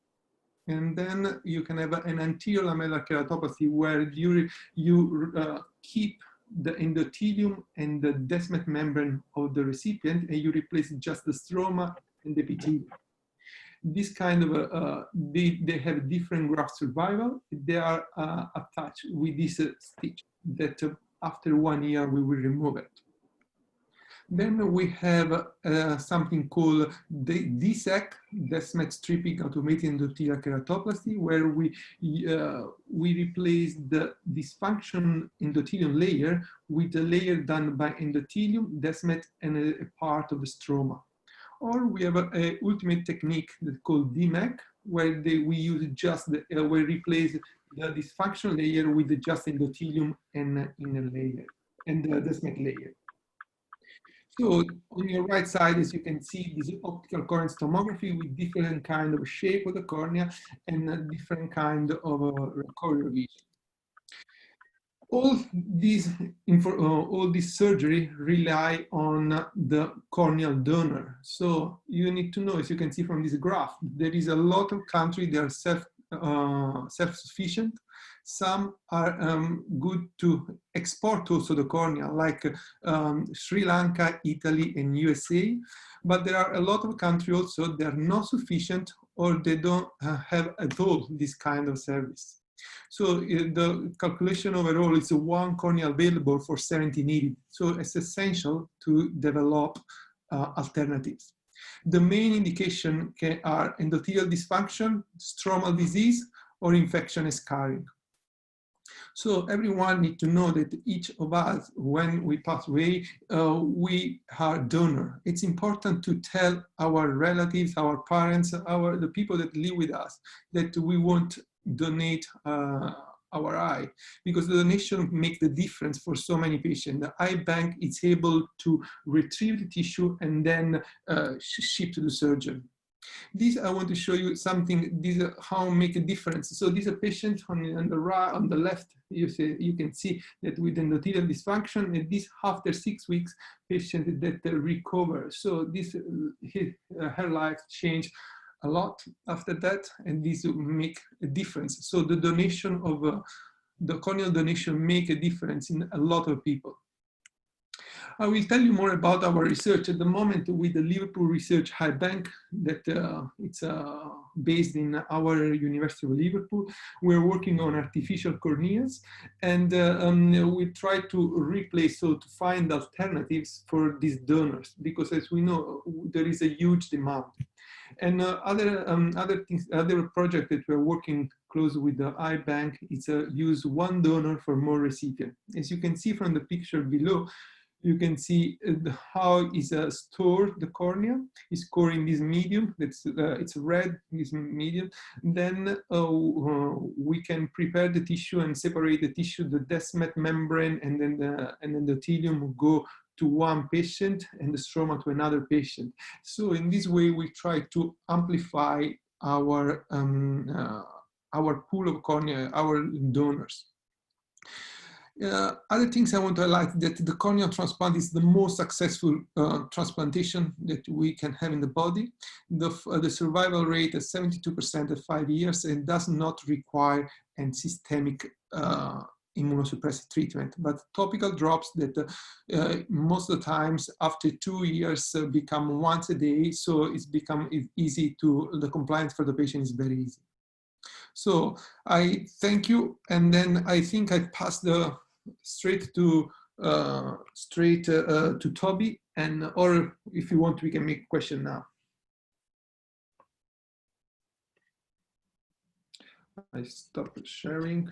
and then you can have an anterior lamellar keratoplasty where you keep the endothelium and the Descemet membrane of the recipient, and you replace just the stroma and the epithelium. This kind of they have different graft survival. They are attached with this stitch that after 1 year we will remove it. Then we have something called the DSEK, Descemet stripping automated endothelial keratoplasty, where we replace the dysfunction endothelium layer with a layer done by endothelium, Descemet, and a part of the stroma. Or we have an ultimate technique that's called DMEK, where we use just we replace the dysfunctional layer with the just endothelium and inner layer and the Descemet layer. So on your right side, as you can see, this is optical coherence tomography with different kind of shape of the cornea and a different kind of recovery vision. All this surgery rely on the corneal donor. So you need to know, as you can see from this graph, there is a lot of countries that are self-sufficient. Some are good to export also the cornea, like Sri Lanka, Italy, and USA. But there are a lot of countries also that are not sufficient or they don't have at all this kind of service. So the calculation overall is 1 cornea available for 70 needed. So it's essential to develop alternatives. The main indication are endothelial dysfunction, stromal disease, or infection and scarring. So everyone needs to know that each of us, when we pass away, we are donor. It's important to tell our relatives, our parents, the people that live with us, that we won't donate our eye, because the donation makes the difference for so many patients. The eye bank is able to retrieve the tissue and then ship to the surgeon. This, I want to show you something, this how make a difference. So this is a patient on the right, on the left, you can see that with endothelial dysfunction, and this after 6 weeks, patient that recover. So this, her life changed a lot after that, and this will make a difference. So the donation of the corneal donation make a difference in a lot of people. I will tell you more about our research at the moment with the Liverpool Research Eye Bank that it's based in our University of Liverpool. We're working on artificial corneas, and we try to replace, so to find alternatives for these donors, because as we know, there is a huge demand. And other project that we're working close with the eye bank is use 1 donor for more recipient. As you can see from the picture below, You can see how is stored the cornea. Is stored in this medium. That's it's red. This medium. Then we can prepare the tissue and separate the tissue, the Descemet membrane, and then the endothelium will go to one patient and the stroma to another patient. So in this way, we try to amplify our pool of cornea, our donors. Other things I want to highlight that the corneal transplant is the most successful transplantation that we can have in the body. The survival rate is 72% at 5 years and does not require any systemic immunosuppressive treatment, but topical drops that most of the times after 2 years become once a day, so it's become easy to, the compliance for the patient is very easy. So I thank you, and then I think I pass the straight to Toby, and or if you want, we can make a question now. I stop sharing.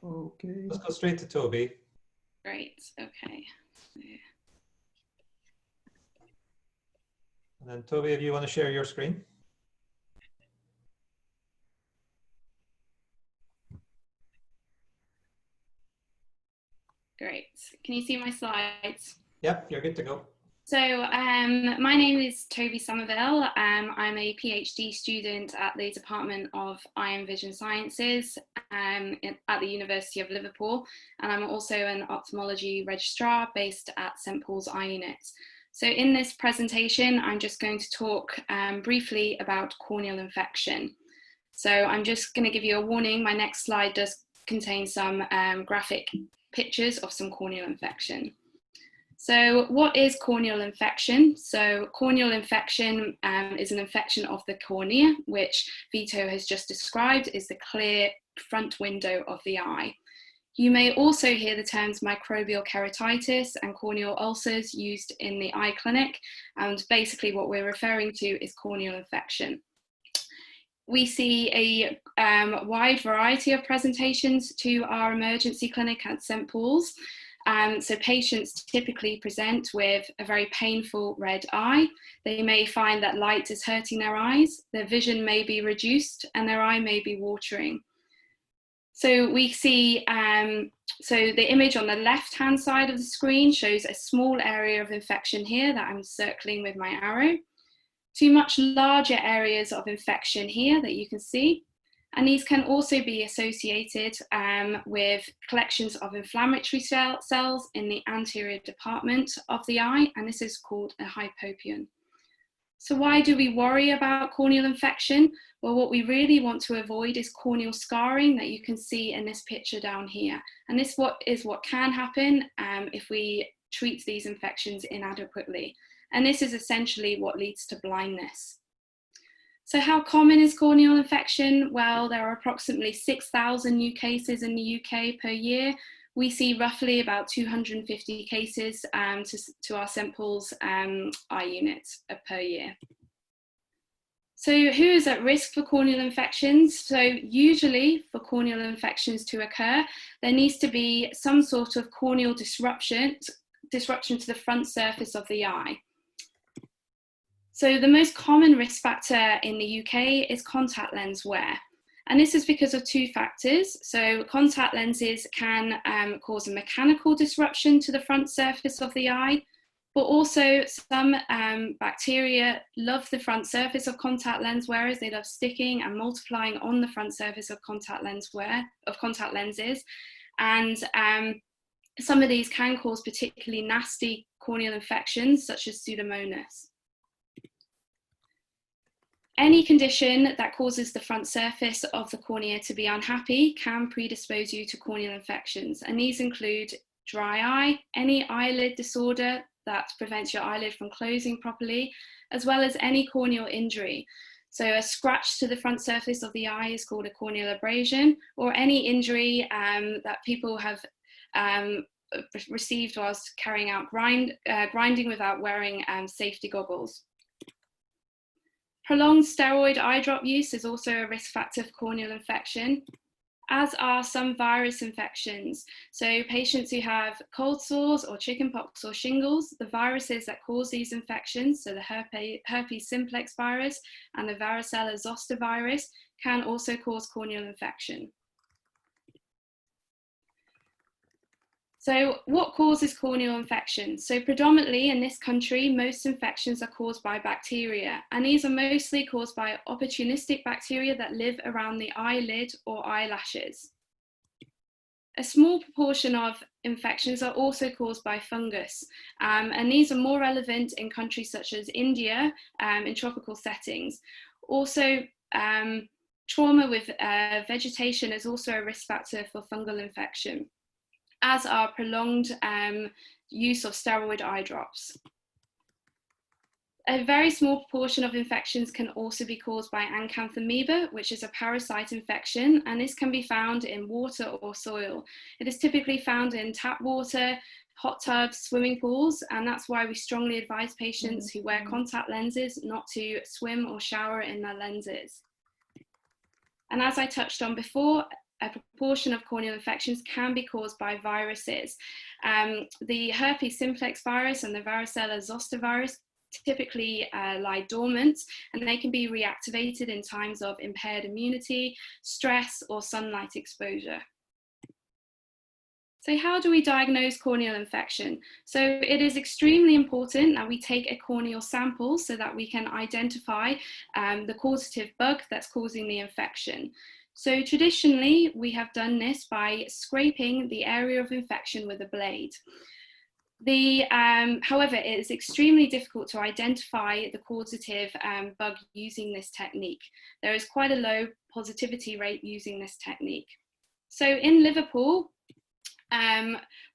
Okay. Let's go straight to Toby. Great. Okay. And then Toby, if you want to share your screen. Great. Can you see my slides? Yep, you're good to go. So my name is Toby Somerville. I'm a PhD student at the Department of Eye and Vision Sciences at the University of Liverpool, and I'm also an ophthalmology registrar based at St Paul's Eye Unit. So in this presentation, I'm just going to talk briefly about corneal infection. So I'm just going to give you a warning. My next slide does contain some graphic pictures of some corneal infection. So what is corneal infection? So corneal infection is an infection of the cornea, which Vito has just described is the clear front window of the eye. You may also hear the terms microbial keratitis and corneal ulcers used in the eye clinic, and basically what we're referring to is corneal infection. We see a wide variety of presentations to our emergency clinic at St Paul's. So patients typically present with a very painful red eye. They may find that light is hurting their eyes, their vision may be reduced, and their eye may be watering. So we see, so the image on the left-hand side of the screen shows a small area of infection here that I'm circling with my arrow. Two much larger areas of infection here that you can see. And these can also be associated with collections of inflammatory cells in the anterior department of the eye, and this is called a hypopyon. So why do we worry about corneal infection? Well, what we really want to avoid is corneal scarring that you can see in this picture down here. And this is what can happen if we treat these infections inadequately. And this is essentially what leads to blindness. So how common is corneal infection? Well, there are approximately 6,000 new cases in the UK per year. We see roughly about 250 cases to our St Paul's eye unit per year. So who is at risk for corneal infections? So usually for corneal infections to occur, there needs to be some sort of corneal disruption to the front surface of the eye. So the most common risk factor in the UK is contact lens wear. And this is because of two factors. So contact lenses can cause a mechanical disruption to the front surface of the eye, but also some bacteria love the front surface of contact lens wearers. They love sticking and multiplying on the front surface of contact lenses. And some of these can cause particularly nasty corneal infections, such as Pseudomonas. Any condition that causes the front surface of the cornea to be unhappy can predispose you to corneal infections. And these include dry eye, any eyelid disorder that prevents your eyelid from closing properly, as well as any corneal injury. So a scratch to the front surface of the eye is called a corneal abrasion, or any injury that people have received whilst carrying out grinding without wearing safety goggles. Prolonged steroid eye drop use is also a risk factor for corneal infection. as are some virus infections. So patients who have cold sores or chickenpox or shingles, the viruses that cause these infections, so the herpes simplex virus and the varicella zoster virus, can also cause corneal infection. So what causes corneal infection? So predominantly in this country, most infections are caused by bacteria, and these are mostly caused by opportunistic bacteria that live around the eyelid or eyelashes. A small proportion of infections are also caused by fungus, and these are more relevant in countries such as India in tropical settings. Also, trauma with vegetation is also a risk factor for fungal infection, as are prolonged use of steroid eye drops. A very small proportion of infections can also be caused by acanthamoeba, which is a parasite infection, and this can be found in water or soil. It is typically found in tap water, hot tubs, swimming pools, and that's why we strongly advise patients who wear contact lenses not to swim or shower in their lenses. And as I touched on before, a proportion of corneal infections can be caused by viruses. The herpes simplex virus and the varicella zoster virus typically lie dormant, and they can be reactivated in times of impaired immunity, stress, or sunlight exposure. So how do we diagnose corneal infection? So it is extremely important that we take a corneal sample so that we can identify the causative bug that's causing the infection. So traditionally, we have done this by scraping the area of infection with a blade. However, it is extremely difficult to identify the causative bug using this technique. There is quite a low positivity rate using this technique. So in Liverpool,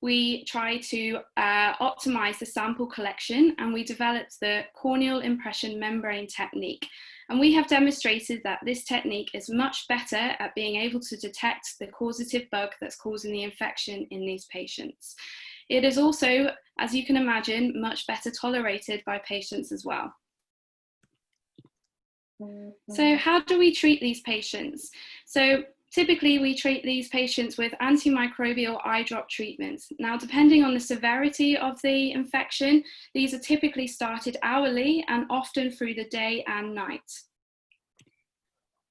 we try to optimize the sample collection, and we developed the corneal impression membrane technique. And we have demonstrated that this technique is much better at being able to detect the causative bug that's causing the infection in these patients. It is also, as you can imagine, much better tolerated by patients as well. So how do we treat these patients? So typically we treat these patients with antimicrobial eye drop treatments. Now, depending on the severity of the infection, these are typically started hourly and often through the day and night.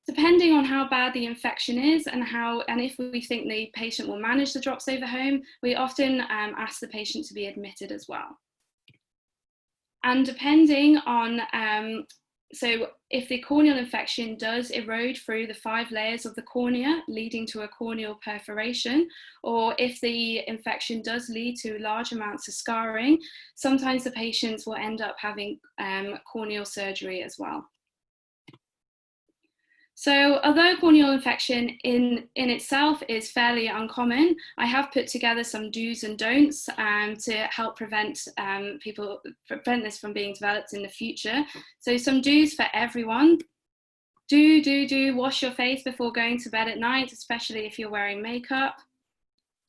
Depending on how bad the infection is and if we think the patient will manage the drops over home, we often ask the patient to be admitted as well. And depending on, so if the corneal infection does erode through the 5 layers of the cornea, leading to a corneal perforation, or if the infection does lead to large amounts of scarring, sometimes the patients will end up having corneal surgery as well. So although corneal infection in itself is fairly uncommon, I have put together some do's and don'ts to help prevent this from being developed in the future. So some do's for everyone. Do wash your face before going to bed at night, especially if you're wearing makeup.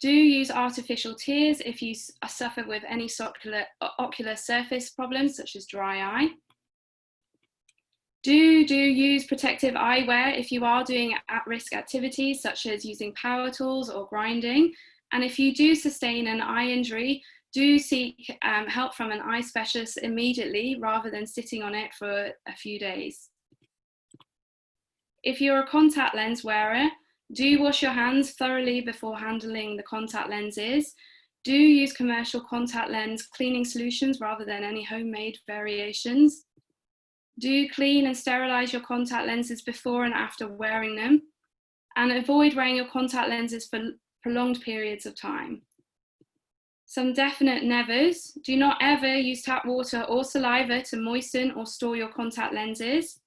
Do use artificial tears if you suffer with any ocular surface problems such as dry eye. Do use protective eyewear if you are doing at-risk activities such as using power tools or grinding. And if you do sustain an eye injury, do seek help from an eye specialist immediately rather than sitting on it for a few days. If you're a contact lens wearer, do wash your hands thoroughly before handling the contact lenses. Do use commercial contact lens cleaning solutions rather than any homemade variations. Do clean and sterilize your contact lenses before and after wearing them, and avoid wearing your contact lenses for prolonged periods of time. Some definite nevers: do not ever use tap water or saliva to moisten or store your contact lenses.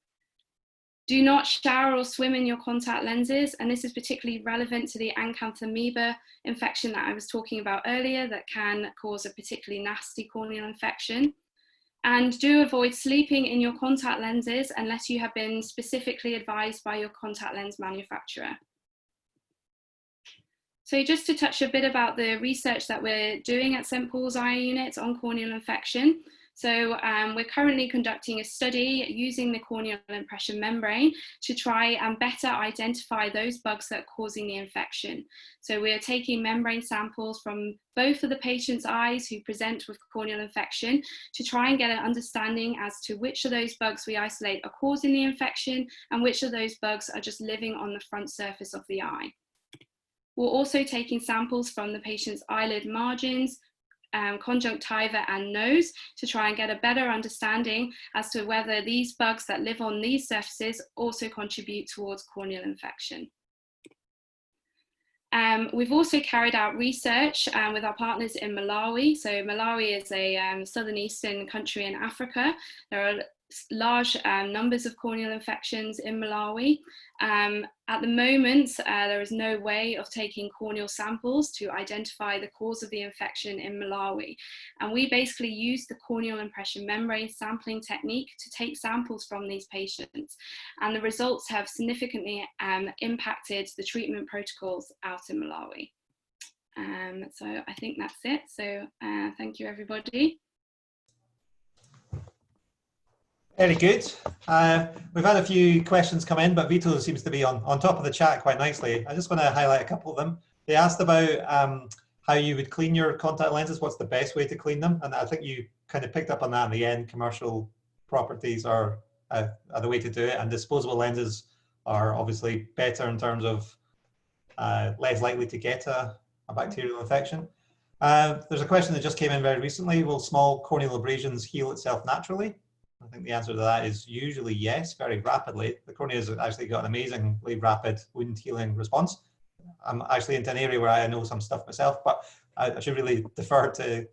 Do not shower or swim in your contact lenses, and this is particularly relevant to the acanthamoeba infection that I was talking about earlier that can cause a particularly nasty corneal infection. And do avoid sleeping in your contact lenses unless you have been specifically advised by your contact lens manufacturer. So just to touch a bit about the research that we're doing at St Paul's Eye Unit on corneal infection. So we're currently conducting a study using the corneal impression membrane to try and better identify those bugs that are causing the infection. So we are taking membrane samples from both of the patient's eyes who present with corneal infection to try and get an understanding as to which of those bugs we isolate are causing the infection and which of those bugs are just living on the front surface of the eye. We're also taking samples from the patient's eyelid margins, conjunctiva and nose to try and get a better understanding as to whether these bugs that live on these surfaces also contribute towards corneal infection. We've also carried out research with our partners in Malawi. So Malawi is a southern eastern country in Africa. There are large numbers of corneal infections in Malawi. At the moment, there is no way of taking corneal samples to identify the cause of the infection in Malawi. And we basically use the corneal impression membrane sampling technique to take samples from these patients. And the results have significantly impacted the treatment protocols out in Malawi. So I think that's it. So thank you, everybody. Very good. We've had a few questions come in, but Vito seems to be on top of the chat quite nicely. I just want to highlight a couple of them. They asked about how you would clean your contact lenses, what's the best way to clean them? And I think you kind of picked up on that in the end. Commercial properties are the way to do it, and disposable lenses are obviously better in terms of less likely to get a bacterial infection. There's a question that just came in very recently. Will small corneal abrasions heal itself naturally? I think the answer to that is usually yes, very rapidly. The cornea has actually got an amazingly rapid wound healing response. I'm actually into an area where I know some stuff myself, but I should really defer to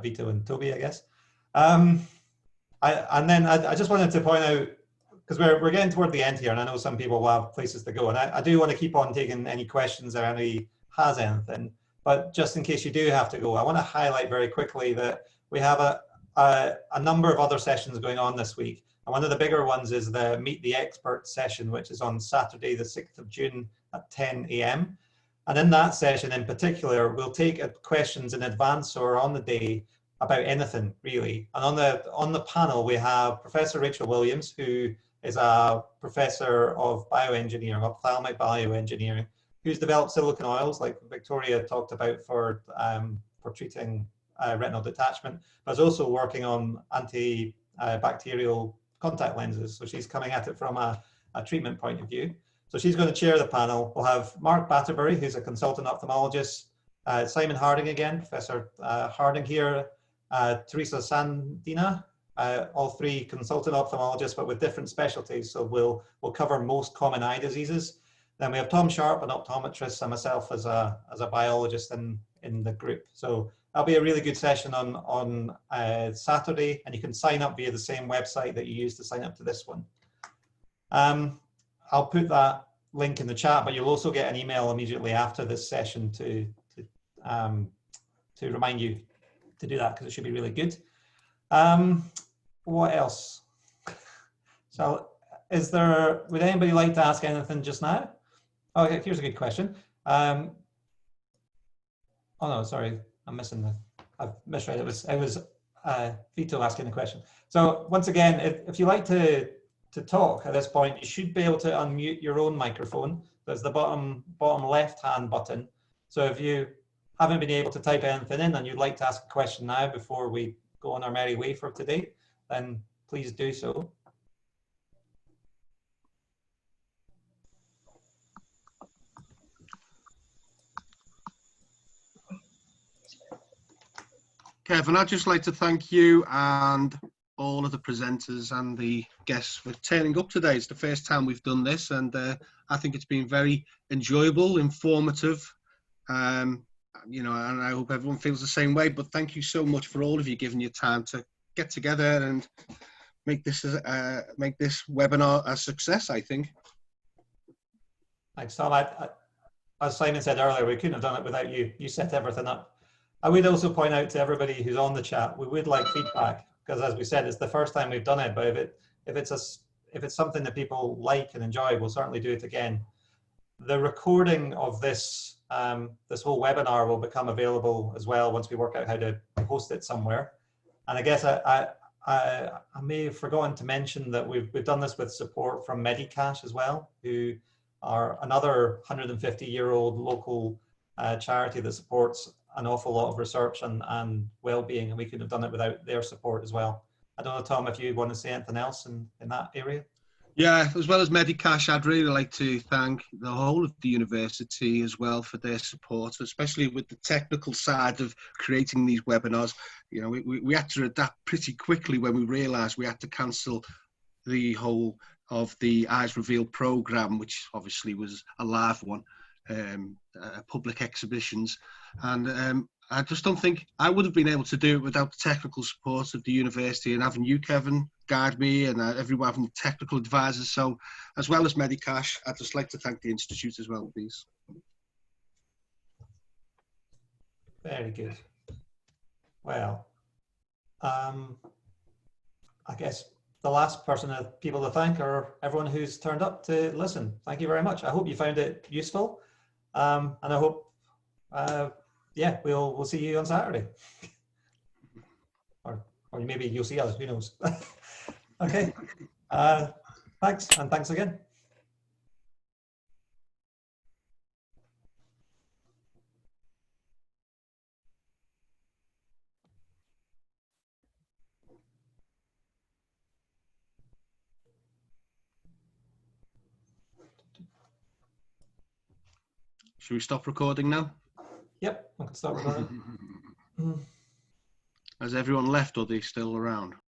Vito and Toby, I guess. And then I just wanted to point out, because we're getting toward the end here, and I know some people will have places to go, and I do want to keep on taking any questions or anybody has anything, but just in case you do have to go, I want to highlight very quickly that we have a number of other sessions going on this week. And one of the bigger ones is the Meet the Expert session, which is on Saturday, the 6th of June at 10 a.m. And in that session in particular, we'll take questions in advance or on the day about anything really. And on the panel, we have Professor Rachel Williams, who is a professor of bioengineering, ophthalmic bioengineering, who's developed silicone oils like Victoria talked about for treating retinal detachment, but is also working on antibacterial contact lenses. So she's coming at it from a treatment point of view. So she's going to chair the panel. We'll have Mark Batterbury, who's a consultant ophthalmologist, Simon Harding again, Professor Harding here, Teresa Sandina, all three consultant ophthalmologists, but with different specialties. So we'll cover most common eye diseases. Then we have Tom Sharp, an optometrist, and myself as a biologist in the group. So that'll be a really good session on Saturday, and you can sign up via the same website that you used to sign up to this one. I'll put that link in the chat, but you'll also get an email immediately after this session to remind you to do that, because it should be really good. What else? So would anybody like to ask anything just now? Okay, here's a good question. Oh no, sorry. I'm missing I've misread. It was Vito asking the question. So once again, if you like to talk at this point, you should be able to unmute your own microphone. There's the bottom left-hand button. So if you haven't been able to type anything in and you'd like to ask a question now before we go on our merry way for today, then please do so. Kevin, I'd just like to thank you and all of the presenters and the guests for turning up today. It's the first time we've done this, and I think it's been very enjoyable, informative, you know, and I hope everyone feels the same way. But thank you so much for all of you giving your time to get together and make this webinar a success, I think. Thanks, Tom. As Simon said earlier, we couldn't have done it without you. You set everything up. I would also point out to everybody who's on the chat, we would like feedback, because as we said, it's the first time we've done it, but if it's something that people like and enjoy, we'll certainly do it again. The recording of this this whole webinar will become available as well once we work out how to host it somewhere. And I guess I may have forgotten to mention that we've done this with support from Medicash as well, who are another 150-year-old local charity that supports an awful lot of research and well-being, and we couldn't have done it without their support as well. I don't know, Tom, if you want to say anything else in that area? Yeah, as well as Medicash, I'd really like to thank the whole of the university as well for their support, especially with the technical side of creating these webinars. You know, we had to adapt pretty quickly when we realised we had to cancel the whole of the Eyes Revealed programme, which obviously was a live one, public exhibitions. And I just don't think I would have been able to do it without the technical support of the university, and having you, Kevin, guide me, and everyone having technical advisors. So, as well as Medicash, I'd just like to thank the Institute as well, please. Very good. Well, I guess the last people to thank are everyone who's turned up to listen. Thank you very much. I hope you found it useful, and I hope, yeah, we'll see you on Saturday, or maybe you'll see us. Who knows? Okay. Thanks, and thanks again. Should we stop recording now? Yep, I can start recording. Has everyone left, or are they still around?